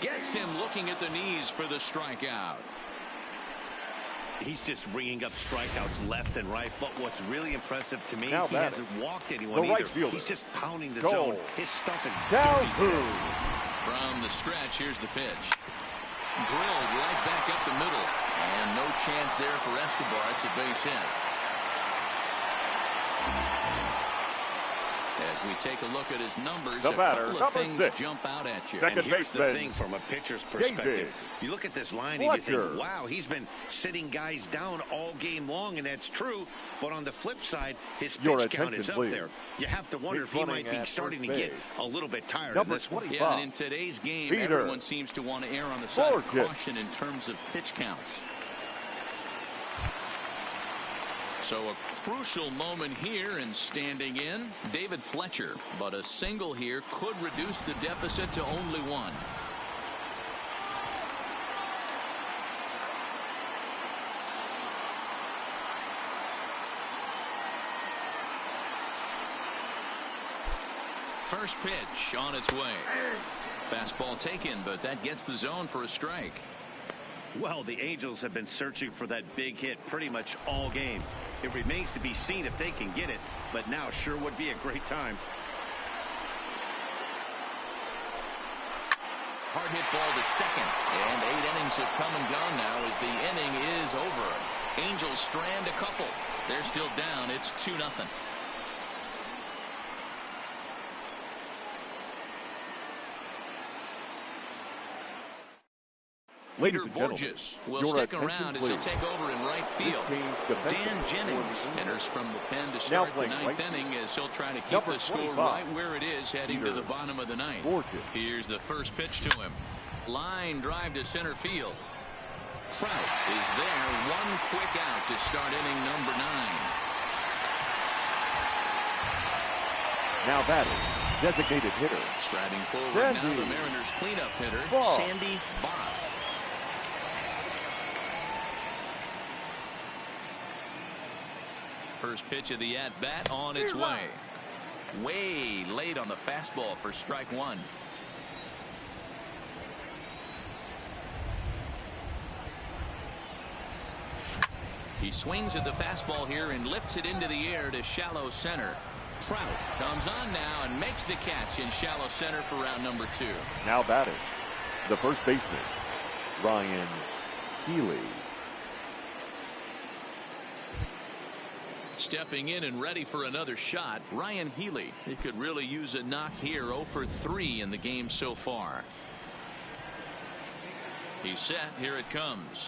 Gets him looking at the knees for the strikeout. He's just ringing up strikeouts left and right. But what's really impressive to me, he hasn't walked anyone either. He's just pounding the zone. His stuff is dirty. From the stretch, here's the pitch. Drilled right back up the middle. And no chance there for Escobar. It's a base hit. we take a look at his numbers, the batter, a couple of things jump out at you. And here's the thing from a pitcher's perspective. You look at this line and you think, wow, he's been sitting guys down all game long, and that's true. But on the flip side, his pitch count is up there. You have to wonder if he might be starting to get a little bit tired of this one. Yeah, and in today's game, everyone seems to want to err on the side of caution in terms of pitch counts. So a crucial moment here, and standing in, David Fletcher. But a single here could reduce the deficit to only one. First pitch on its way. Fastball taken, but that gets the zone for a strike. Well, the Angels have been searching for that big hit pretty much all game. It remains to be seen if they can get it, but now sure would be a great time. Hard hit ball to second, and 8 innings have come and gone now as the inning is over. Angels strand a couple. They're still down. It's 2-0. Ladies Peter and gentlemen, Borges will stick around as he'll take over in right field. Dan Jennings enters from the pen to start the ninth inning as he'll try to keep the score right where it is heading to the bottom of the ninth. Here's the first pitch to him. Line drive to center field. Trout is there. One quick out to start inning number 9. Now batting, designated hitter. Striding forward now, the Mariners cleanup hitter, Sandy Barth. First pitch of the at-bat on its way. Way late on the fastball for strike one. He swings at the fastball here and lifts it into the air to shallow center. Trout comes on now and makes the catch in shallow center for round number 2. Now batting, the first baseman, Ryan Healy. Stepping in and ready for another shot, Ryan Healy. He could really use a knock here. 0 for 3 in the game so far. He's set. Here it comes.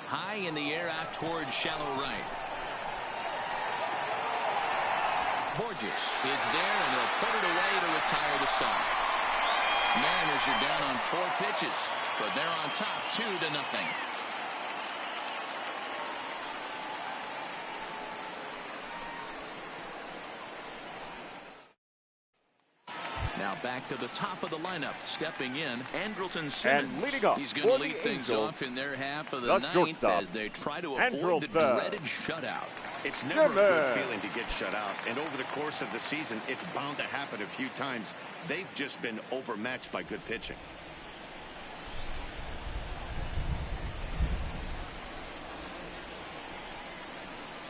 High in the air out towards shallow right. Borges is there, and he'll put it away to retire the side. Mariners are down on 4 pitches, but they're on top 2-0. Now back to the top of the lineup. Stepping in, Andrelton Simmons. And leading off, he's going to lead things off in their half of the ninth as they try to avoid the dreaded shutout. It's never a good feeling to get shut out, and over the course of the season, it's bound to happen a few times. They've just been overmatched by good pitching.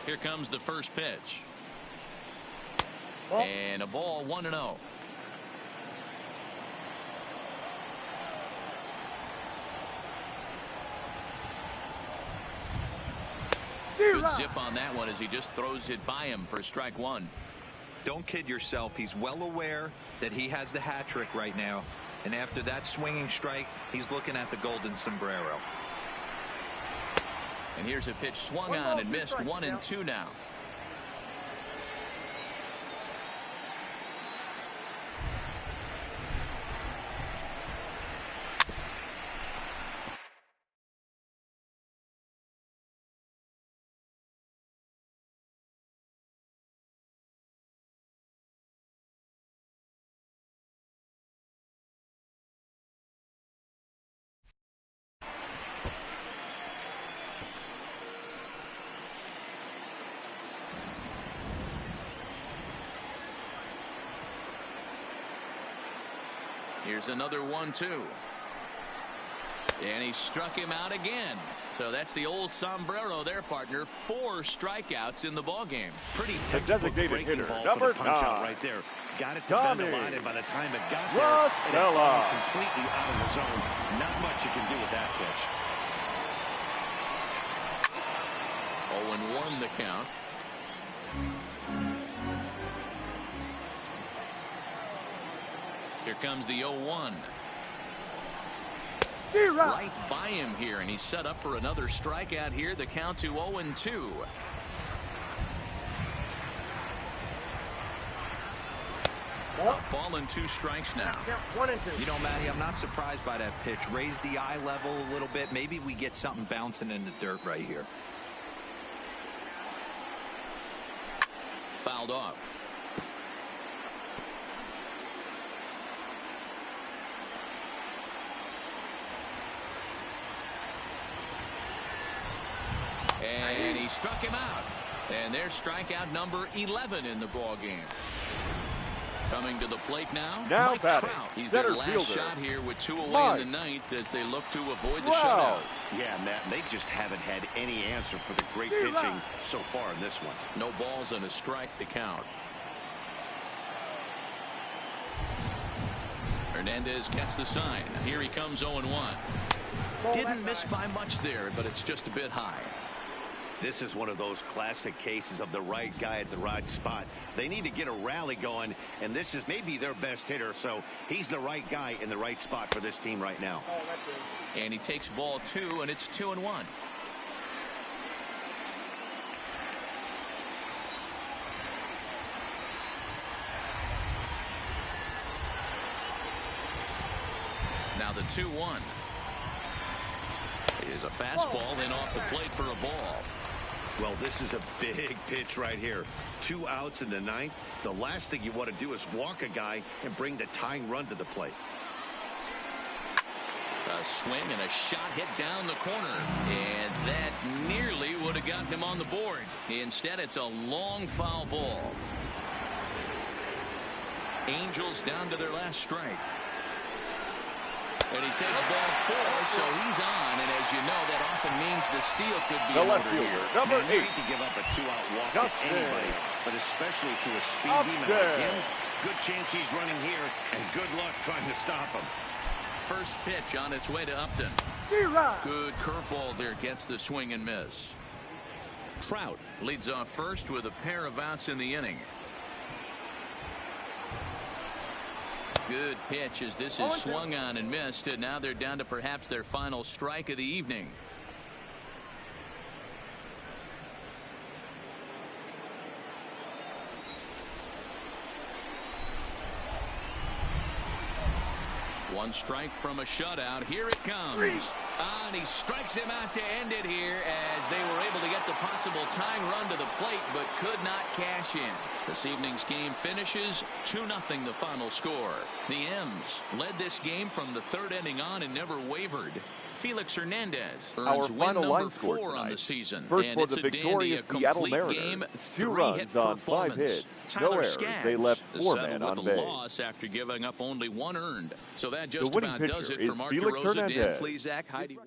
Here comes the first pitch. And a ball, 1-0. Good zip on that one as he just throws it by him for strike one. Don't kid yourself. He's well aware that he has the hat trick right now. And after that swinging strike, he's looking at the golden sombrero. And here's a pitch swung on and missed. 1-2 now. Here's another 1-2. And he struck him out again. So that's the old sombrero there, partner. 4 strikeouts in the ballgame. Pretty textbook breaking ball for the punch out right there. Got it to bend the line, and by the time it got there, it was completely out of the zone. Not much you can do with that pitch. 0-1 the count. Here comes the 0-1. Right by him here, and he's set up for another strikeout here. The count to 0-2. Ball and 2 strikes now. 1 and 2. You know, Matty, I'm not surprised by that pitch. Raise the eye level a little bit. Maybe we get something bouncing in the dirt right here. Fouled off. And he struck him out. And there's strikeout number 11 in the ball game. Coming to the plate now, Mike Trout. He's their last shot here with 2 away in the 9th as they look to avoid the shutout. Yeah, Matt, they just haven't had any answer for the great pitching so far in this one. No balls and a strike to count. Hernandez gets the sign. Here he comes 0-1. Didn't miss by much there, but it's just a bit high. This is one of those classic cases of the right guy at the right spot. They need to get a rally going, and this is maybe their best hitter, so he's the right guy in the right spot for this team right now. And he takes ball 2, and it's 2-1. Now the 2-1 is a fastball in off the plate for a ball. Well, this is a big pitch right here. 2 outs in the 9th. The last thing you want to do is walk a guy and bring the tying run to the plate. A swing and a shot hit down the corner, and that nearly would have gotten him on the board. Instead, it's a long foul ball. Angels down to their last strike. And he takes ball 4, so he's on. And as you know, that often means the steal could be the left over fielder, here. number 8. You hate to give up a 2-out walk to anybody, but especially to a speedy man like him. Good chance he's running here, and good luck trying to stop him. First pitch on its way to Upton. Good curveball there, gets the swing and miss. Trout leads off first with a pair of outs in the inning. Good pitch as this is swung on and missed, and now they're down to perhaps their final strike of the evening. One strike from a shutout. Here it comes. And he strikes him out to end it here as they were able to get the possible tying run to the plate but could not cash in. This evening's game finishes 2-0 the final score. The M's led this game from the 3rd inning on and never wavered. Felix Hernandez earns win number 4 on the season. First and for it's the a dandy, victorious a Seattle complete Mariners. game, 2 runs on 5 hits. No errors. They left 4 men on base. Loss after giving up only 1 earned. So that just The winning about does pitcher it for is Mark Felix DeRosa, Dan Hernandez. Plesac, Heidi.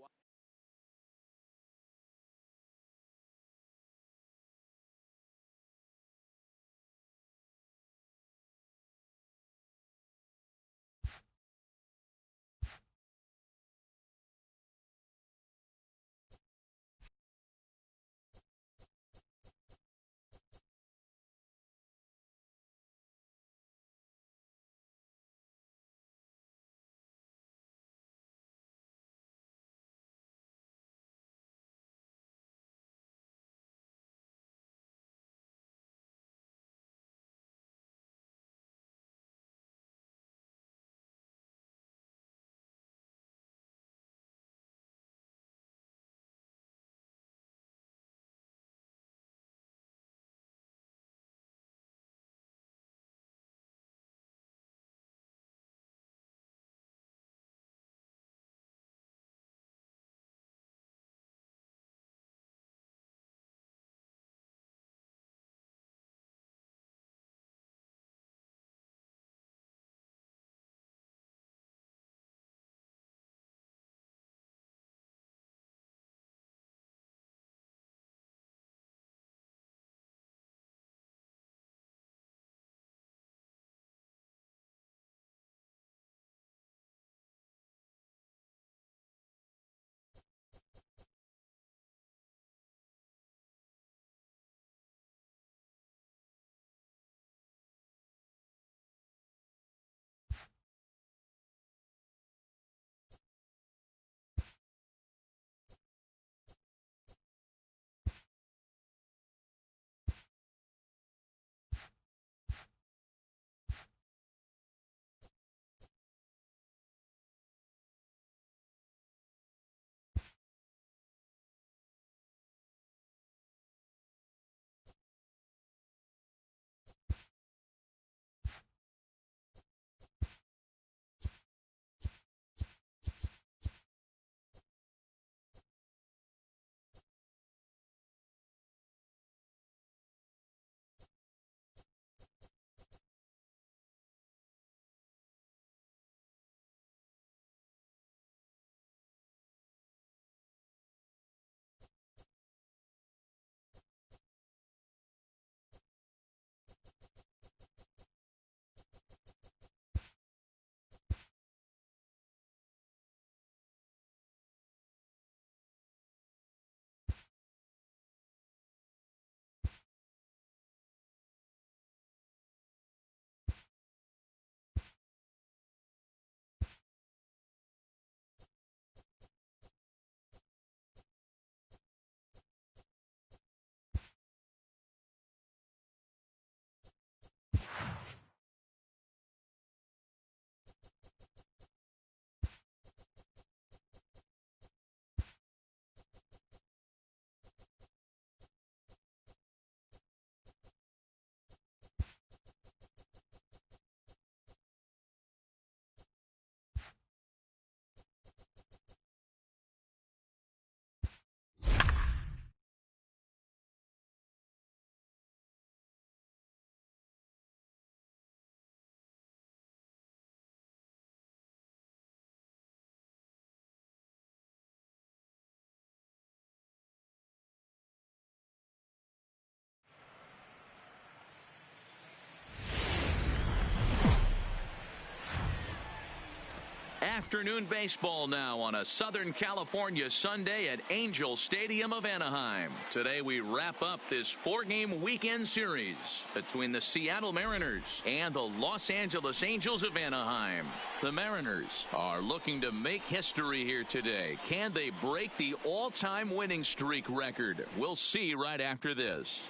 afternoon baseball now on a Southern California Sunday at Angel Stadium of Anaheim. Today we wrap up this 4-game weekend series between the Seattle Mariners and the Los Angeles Angels of Anaheim. The Mariners are looking to make history here today. Can they break the all-time winning streak record? We'll see right after this.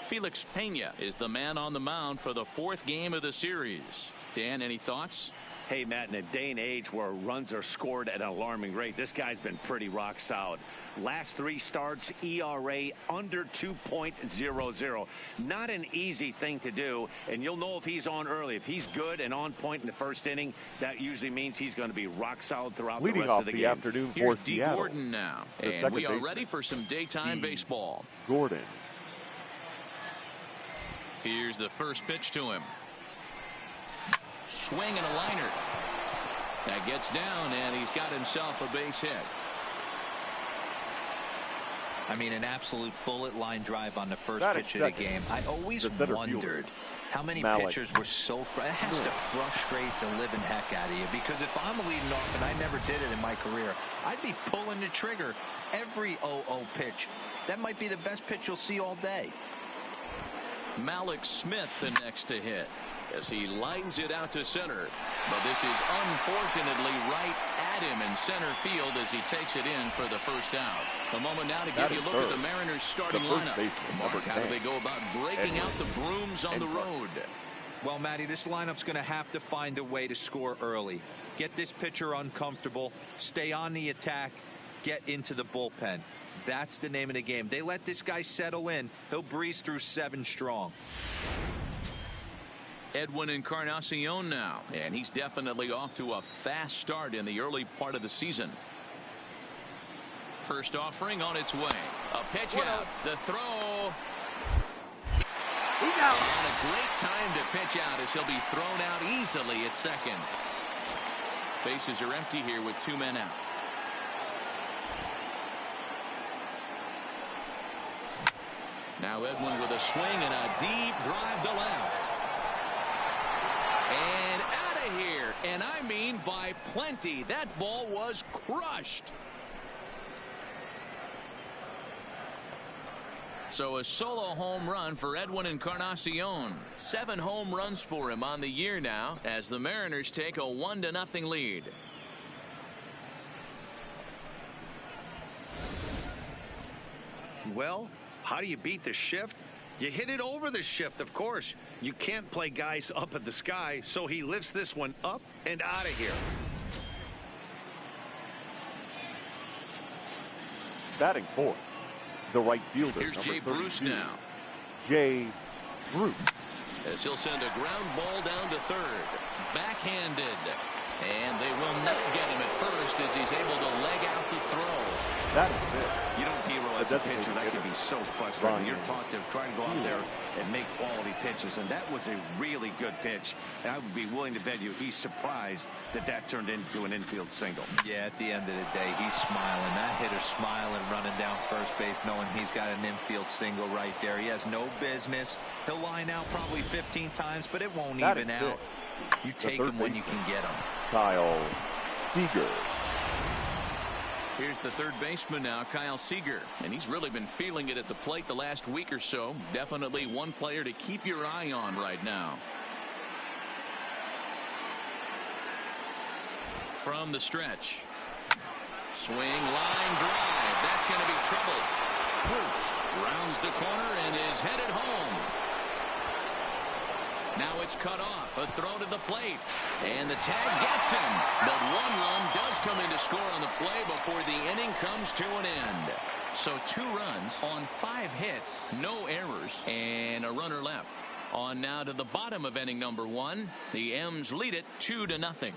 Felix Pena is the man on the mound for the 4th game of the series. Dan, any thoughts? Hey, Matt, in a day and age where runs are scored at an alarming rate, this guy's been pretty rock solid. Last 3 starts, ERA under 2.00. Not an easy thing to do, and you'll know if he's on early. If he's good and on point in the first inning, that usually means he's going to be rock solid throughout the rest of the game. Afternoon for Here's Seattle. D. Gordon now, and we are ready for some daytime baseball. Gordon. Here's the first pitch to him. Swing and a liner. That gets down, and he's got himself a base hit. I mean, an absolute bullet line drive on the first pitch of the game. I always wondered how many pitchers were so it has to frustrate the living heck out of you, because if I'm leading off, and I never did it in my career, I'd be pulling the trigger every 0-0 pitch. That might be the best pitch you'll see all day. Malik Smith the next to hit as he lines it out to center, but this is unfortunately right at him in center field as he takes it in for the first out. A moment now to give you a look at the Mariners starting lineup. Mark, how do they go about breaking out the brooms on the road? Well, Matty, this lineup's going to have to find a way to score early. Get this pitcher uncomfortable, stay on the attack, get into the bullpen. That's the name of the game. They let this guy settle in, he'll breeze through 7 strong. Edwin Encarnacion now, and he's definitely off to a fast start in the early part of the season. First offering on its way. A pitch out. The throw. He's out. And a great time to pitch out as he'll be thrown out easily at second. Bases are empty here with 2 men out. Now Edwin with a swing and a deep drive to left. And out of here. And I mean by plenty. That ball was crushed. So a solo home run for Edwin Encarnacion. 7 home runs for him on the year now as the Mariners take a 1-0 lead. Well, how do you beat the shift? You hit it over the shift, of course. You can't play guys up at the sky, so he lifts this one up and out of here. Batting fourth, the right fielder. Here's Jay Bruce now. Jay Bruce. As he'll send a ground ball down to third. Backhanded. And they will not get him at first as he's able to leg out the throw. That is it. You don't as a pitcher, that can be so frustrating. You're taught to try to go out there and make quality pitches, and that was a really good pitch. And I would be willing to bet you he's surprised that that turned into an infield single. Yeah, at the end of the day, he's smiling. That hitter's smiling, running down first base, knowing he's got an infield single right there. He has no business. He'll line out probably 15 times, but it won't even out. You take him when you can get him. Kyle Seager. Here's the third baseman now, Kyle Seager, and he's really been feeling it at the plate the last week or so. Definitely one player to keep your eye on right now. From the stretch. Swing, line drive. That's going to be trouble. Bruce rounds the corner and is headed home. Now it's cut off. A throw to the plate. And the tag gets him. But 1 run does come in to score on the play before the inning comes to an end. So 2 runs on 5 hits. No errors. And a runner left. On now to the bottom of inning number 1. The M's lead it 2-0.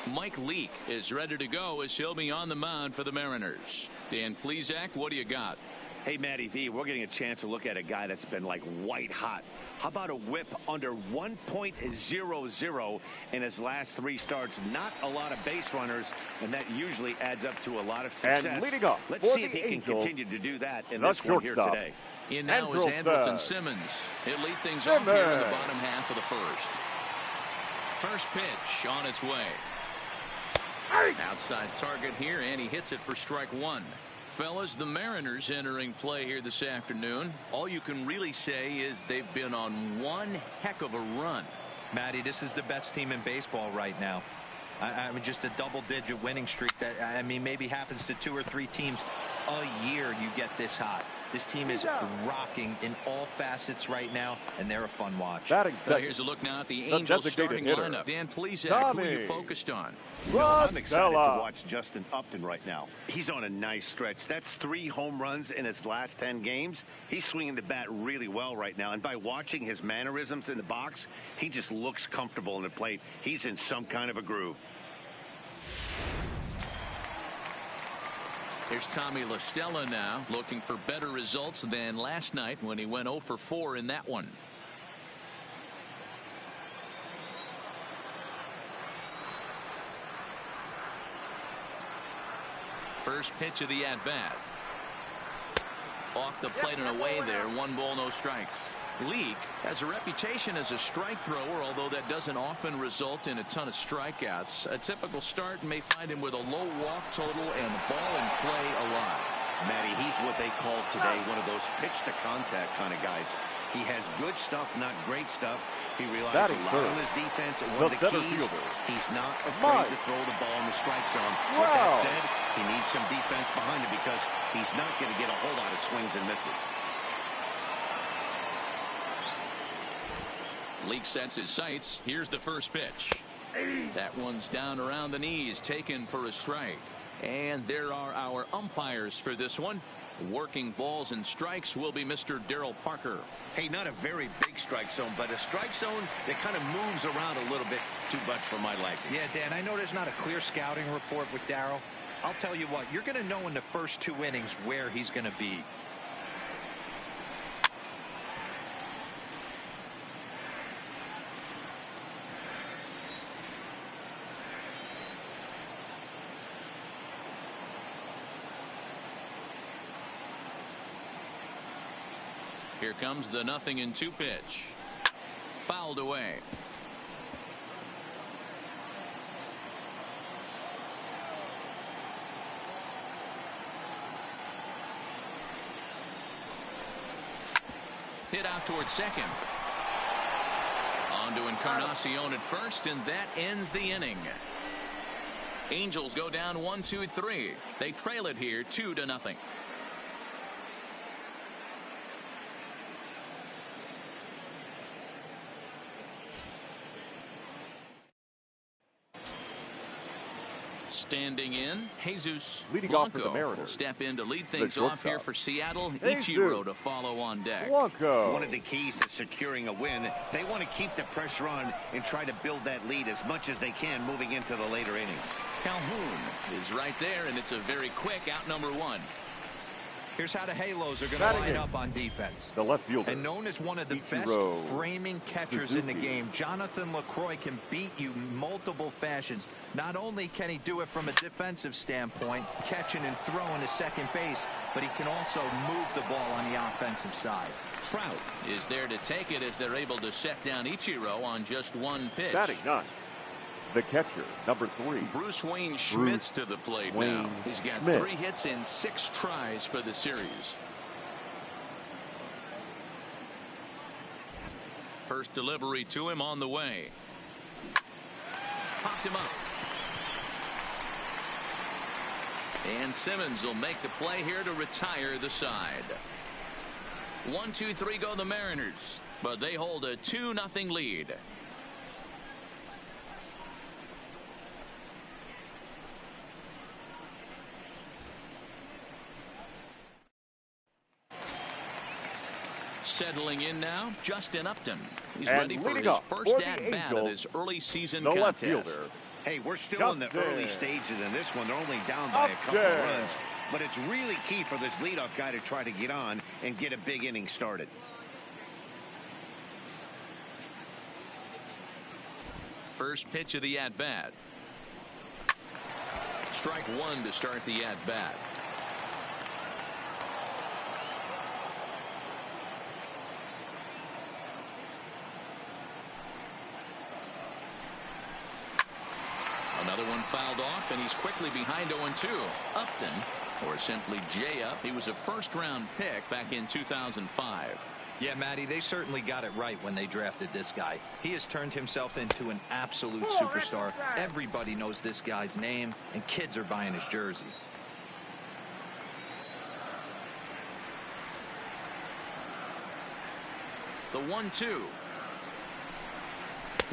Mike Leake is ready to go as he'll be on the mound for the Mariners. Dan Plesac, what do you got? Hey, Matty V, we're getting a chance to look at a guy that's been like white hot. How about a whip under 1.00 in his last 3 starts? Not a lot of base runners, and that usually adds up to a lot of success. And leading up, let's see if he can continue to do that in this one here today. In now is Andrelton Simmons. He'll lead things off here in the bottom half of the first. First pitch on its way. Outside target here, and he hits it for strike one. Fellas, the Mariners entering play here this afternoon. All you can really say is they've been on one heck of a run. Matty, this is the best team in baseball right now. I mean, just a double-digit winning streak that, I mean, maybe happens to 2 or 3 teams a year. You get this hot. This team is rocking in all facets right now, and they're a fun watch. So here's a look now at the Angels starting lineup. Dan Plesac, who are you focused on? I'm excited to watch Justin Upton right now. He's on a nice stretch. That's 3 home runs in his last 10 games. He's swinging the bat really well right now, and by watching his mannerisms in the box, he just looks comfortable in the plate. He's in some kind of a groove. Here's Tommy La Stella now, looking for better results than last night when he went 0 for 4 in that one. First pitch of the at-bat. Off the plate and away there. 1 ball, no strikes. Leake has a reputation as a strike thrower, although that doesn't often result in a ton of strikeouts. A typical start may find him with a low walk total and ball in play a lot. Matty, he's what they call today one of those pitch-to-contact kind of guys. He has good stuff, not great stuff. He relies a lot on his defense. And one of the keys, he's not afraid to throw the ball in the strike zone. With that said, he needs some defense behind him because he's not going to get a whole lot of swings and misses. Leake sets his sights. Here's the first pitch. That one's down around the knees, taken for a strike. And there are our umpires for this one. Working balls and strikes will be Mr. Daryl Parker. Hey, not a very big strike zone, but a strike zone that kind of moves around a little bit too much for my liking. Yeah, Dan, I know there's not a clear scouting report with Daryl. I'll tell you what, you're going to know in the first 2 innings where he's going to be. Here comes the 0-2 pitch. Fouled away. Hit out towards second. On to Encarnacion at first, and that ends the inning. Angels go down 1-2-3. They trail it here 2-0. Standing in, Jesus leading off Blanco for the Mariners will step in to lead things off here for Seattle. Ichiro to follow on deck. Blanco. One of the keys to securing a win, they want to keep the pressure on and try to build that lead as much as they can moving into the later innings. Calhoun is right there, and it's a very quick out number 1. Here's how the Halos are going to line up on defense. The left fielder. And known as one of the best framing catchers in the game, Jonathan LaCroix can beat you multiple fashions. Not only can he do it from a defensive standpoint, catching and throwing to second base, but he can also move the ball on the offensive side. Trout is there to take it as they're able to set down Ichiro on just 1 pitch. Batting 9. The catcher, number 3. Bruce Wayne Schmitz to the plate now. He's got 3 hits in 6 tries for the series. First delivery to him on the way. Popped him up. And Simmons will make the play here to retire the side. 1-2-3 go the Mariners, but they hold a 2-0 lead. Settling in now, Justin Upton. He's ready for his first at-bat of this early season contest. Hey, we're still in the early stages in this one. They're only down by a couple of runs. But it's really key for this leadoff guy to try to get on and get a big inning started. First pitch of the at-bat. Strike 1 to start the at-bat. Another one fouled off, and he's quickly behind 0-2. Upton, or simply J-Up, he was a first-round pick back in 2005. Yeah, Matty, they certainly got it right when they drafted this guy. He has turned himself into an absolute superstar. Everybody knows this guy's name, and kids are buying his jerseys. The 1-2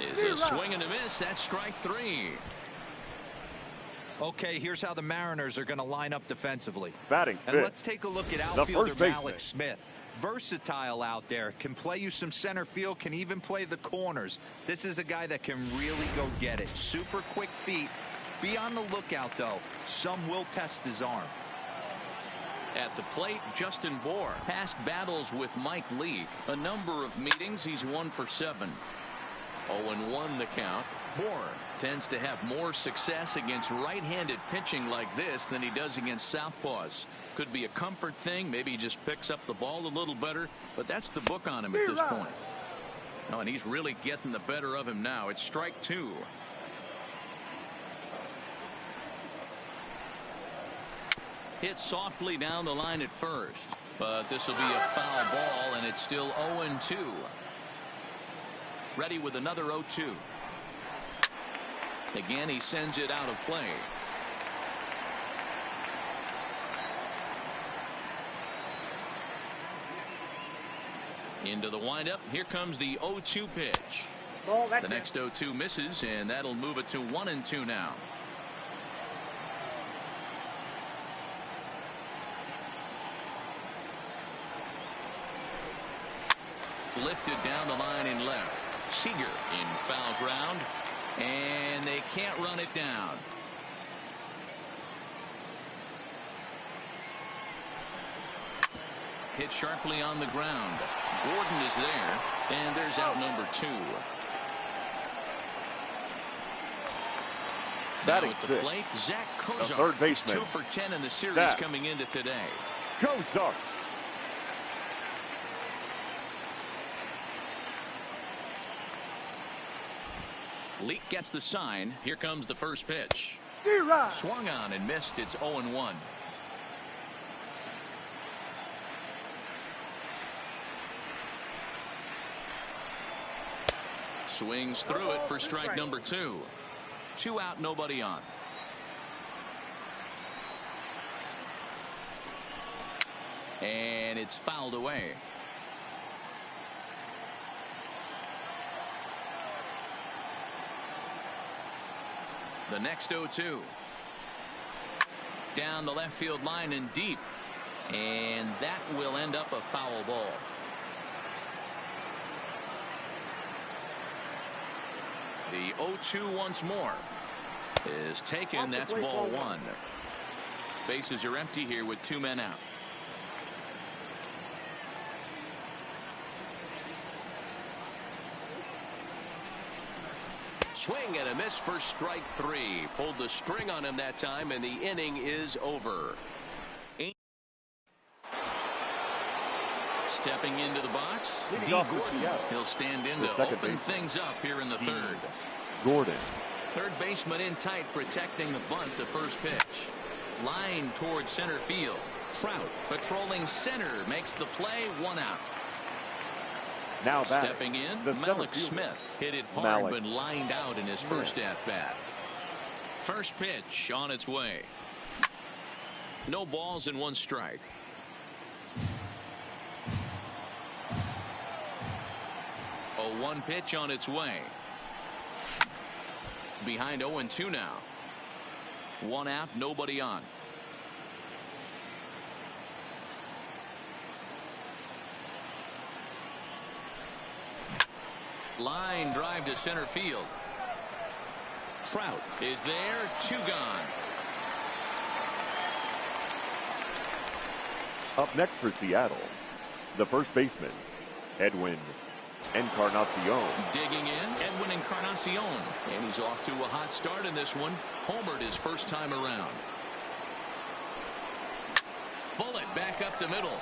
is a swing and a miss. That's strike 3. Okay, here's how the Mariners are going to line up defensively. Batting and fifth, let's take a look at outfielder Mallex Smith. Versatile out there, can play you some center field, can even play the corners. This is a guy that can really go get it. Super quick feet. Be on the lookout, though. Some will test his arm. At the plate, Justin Bour. Past battles with Mike Leake. A number of meetings, he's 1 for 7. 0-1 the count. Bour tends to have more success against right-handed pitching like this than he does against southpaws. Could be a comfort thing. Maybe he just picks up the ball a little better, but that's the book on him at this point. Oh, and he's really getting the better of him now. It's strike 2. Hit softly down the line at first, but this will be a foul ball, and it's still 0-2. Ready with another 0-2. Again, he sends it out of play. Into the windup. Here comes the 0-2 pitch. The next 0-2 misses, and that'll move it to 1-2 now. Lifted down the line in left. Seager in foul ground, and they can't run it down. Hit sharply on the ground. Gordon is there, and there's out number 2. Now at the plate, Zach Cozart, third baseman. 2 for 10 in the series coming into today. Cozart. Leake gets the sign. Here comes the first pitch. Swung on and missed. It's 0-1. Swings through it for strike number 2. 2 out, nobody on. And it's fouled away. The next 0-2. Down the left field line and deep. And that will end up a foul ball. The 0-2 once more is taken. That's ball 1. Bases are empty here with 2 men out. Swing and a miss for strike 3. Pulled the string on him that time, and the inning is over. Stepping into the box, D. Gordon. He'll stand in to open things up here in the third. Gordon. Third baseman in tight, protecting the bunt. The first pitch. Line towards center field. Trout patrolling center, makes the play. 1 out. Now back. Stepping in, Mallex Smith hit it hard but lined out in his first at-bat. First pitch on its way. No balls and 1 strike. A 1 pitch on its way. Behind 0-2 now. 1 out, nobody on. Line drive to center field. Trout is there. 2 gone. Up next for Seattle, the first baseman, Edwin Encarnacion. Digging in, Edwin Encarnacion. And he's off to a hot start in this one. Homered his first time around. Bullet back up the middle.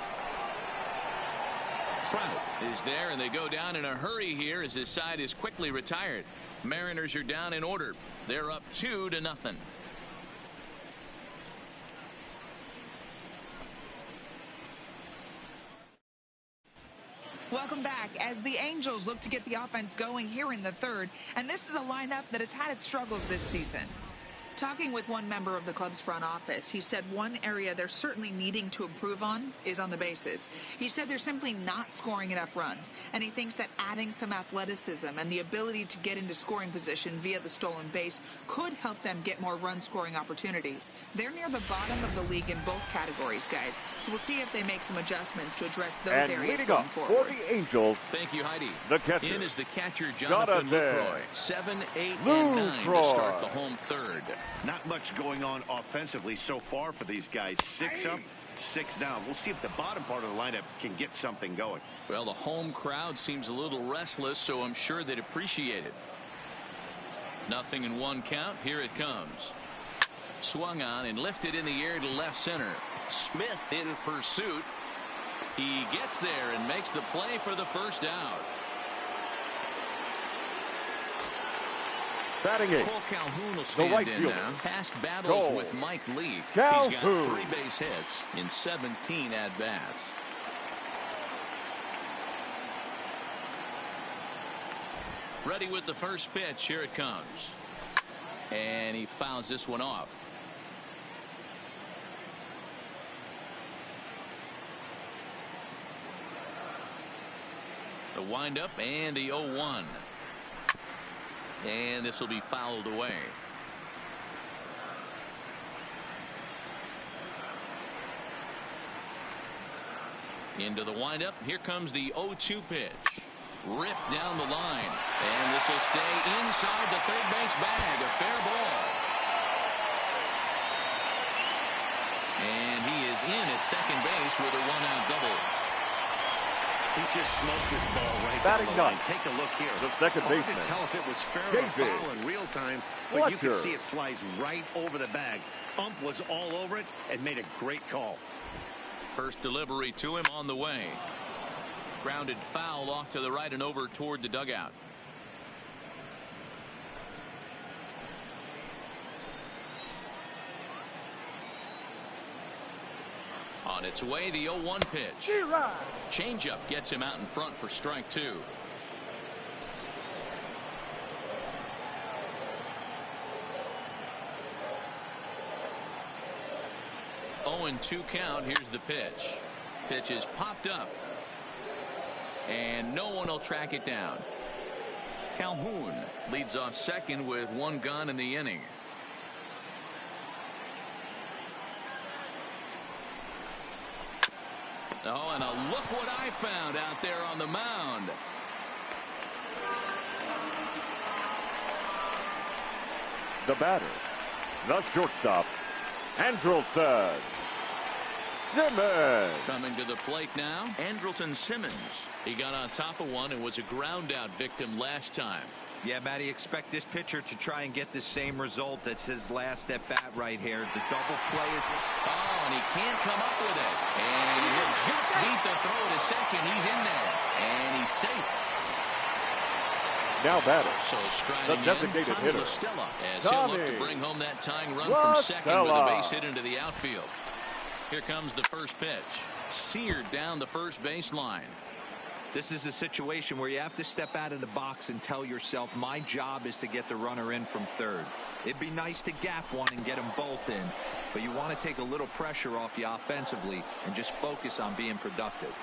Trout is there, and they go down in a hurry here as his side is quickly retired. Mariners are down in order. They're up 2-0. Welcome back as the Angels look to get the offense going here in the third. And this is a lineup that has had its struggles this season. Talking with one member of the club's front office, he said one area they're certainly needing to improve on is on the bases. He said they're simply not scoring enough runs, and he thinks that adding some athleticism and the ability to get into scoring position via the stolen base could help them get more run-scoring opportunities. They're near the bottom of the league in both categories, guys, so we'll see if they make some adjustments to address those areas going forward. For the Angels, thank you, Heidi. The catcher. In is the catcher, Jonathan Lucroy. 7, 8, and 9 to start the home third. Not much going on offensively so far for these guys. 6 up, 6 down. We'll see if the bottom part of the lineup can get something going. Well, the home crowd seems a little restless, so I'm sure they'd appreciate it. 0-1 count. Here it comes. Swung on and lifted in the air to left center. Smith in pursuit. He gets there and makes the play for the first out. Batting it. Cole Calhoun will stand right in fielder. now. Past battles Cole. with Mike Lee. Calhoun. He's got 3 base hits in 17 at-bats. Ready with the first pitch. Here it comes. And he fouls this one off. The windup and the 0-1. And this will be fouled away. Into the windup. Here comes the 0-2 pitch. Ripped down the line. And this will stay inside the third base bag. A fair ball. And he is in at second base with a 1-out double. He just smoked this ball right Batting down the line. ninth. Take a look here. The second Hard baseman. to tell if it was fair or David foul in real time, but Fletcher. you can see it flies right over the bag. Ump was all over it and made a great call. First delivery to him on the way. Grounded foul off to the right and over toward the dugout. On its way, the 0-1 pitch. Changeup gets him out in front for strike 2. Oh, and 2 count. Here's the pitch. Pitch is popped up. And no one will track it down. Calhoun leads off second with 1 gone in the inning. Oh, and look what I found out there on the mound. The batter, the shortstop, Andrelton Simmons. Coming to the plate now, Andrelton Simmons. He got on top of one and was a ground out victim last time. Yeah, Matty, expect this pitcher to try and get the same result. That's his last at bat right here. The double play is. Oh, and he can't come up with it. And he'll just beat the throw to second. He's in there. And he's safe. Now batter. So striding the designated in, hitter, La Stella, as Tommy he'll look to bring home that tying run La from second with a Stella. base hit into the outfield. Here comes the first pitch. Seared down the first baseline. This is a situation where you have to step out of the box and tell yourself, my job is to get the runner in from third. It'd be nice to gap one and get them both in, but you want to take a little pressure off you offensively and just focus on being productive.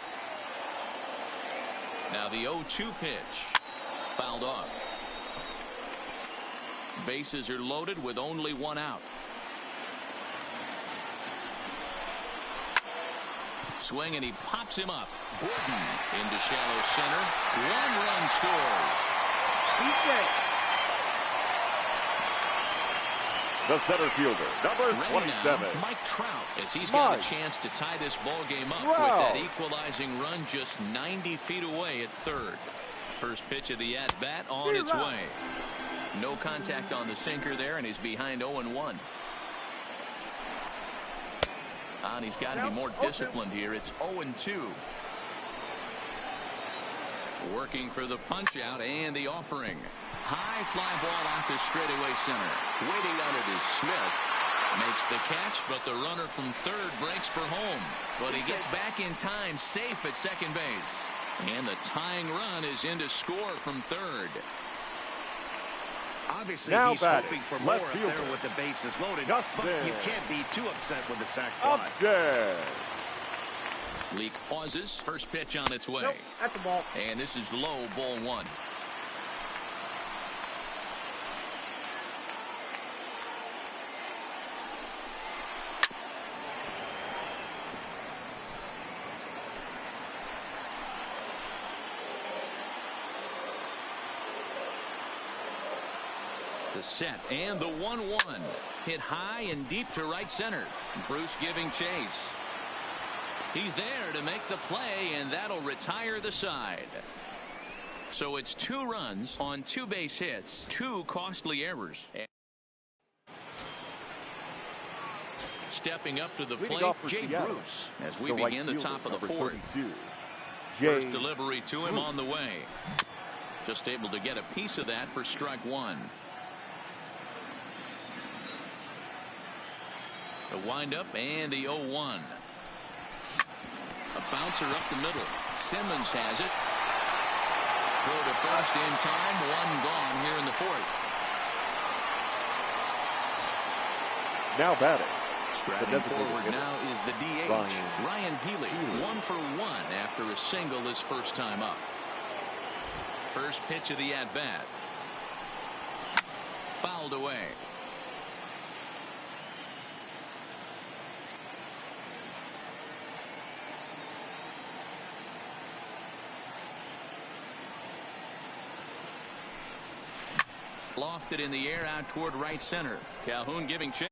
Now the 0-2 pitch. Fouled off. Bases are loaded with only 1 out. Swing and he pops him up. Gordon into shallow center. 1 run scores. The center fielder, number Ready 27. now, Mike Trout, as he's got a chance to tie this ball game up with that equalizing run just 90 feet away at third. First pitch of the at-bat on its way. No contact on the sinker there, and he's behind 0-1. And he's got to be more disciplined here. It's 0-2. Working for the punch out and the offering. High fly ball out to straightaway center. Waiting on it is Smith. Makes the catch, but the runner from third breaks for home. But he gets back in time, safe at second base. And the tying run is in to score from third. Obviously, he's hoping for more up there with the bases loaded. But you can't be too upset with the sac fly. Leake pauses. First pitch on its way. Nope, that's the ball. And this is low, ball one. The set and the 1-1 hit high and deep to right center. Bruce giving chase. He's there to make the play, and that'll retire the side. So it's 2 runs on 2 base hits, 2 costly errors. Stepping up to the plate, Jay Bruce, as we begin the top of the 4th. First delivery to him on the way. Just able to get a piece of that for strike 1. The windup and the 0-1. A bouncer up the middle. Simmons has it. Throw to first in time. 1 gone here in the 4th. Now batting. Striding forward now is the DH, Ryan Healy. 1 for 1 after a single his first time up. First pitch of the at-bat. Fouled away. Lofted in the air out toward right center. Calhoun giving chase.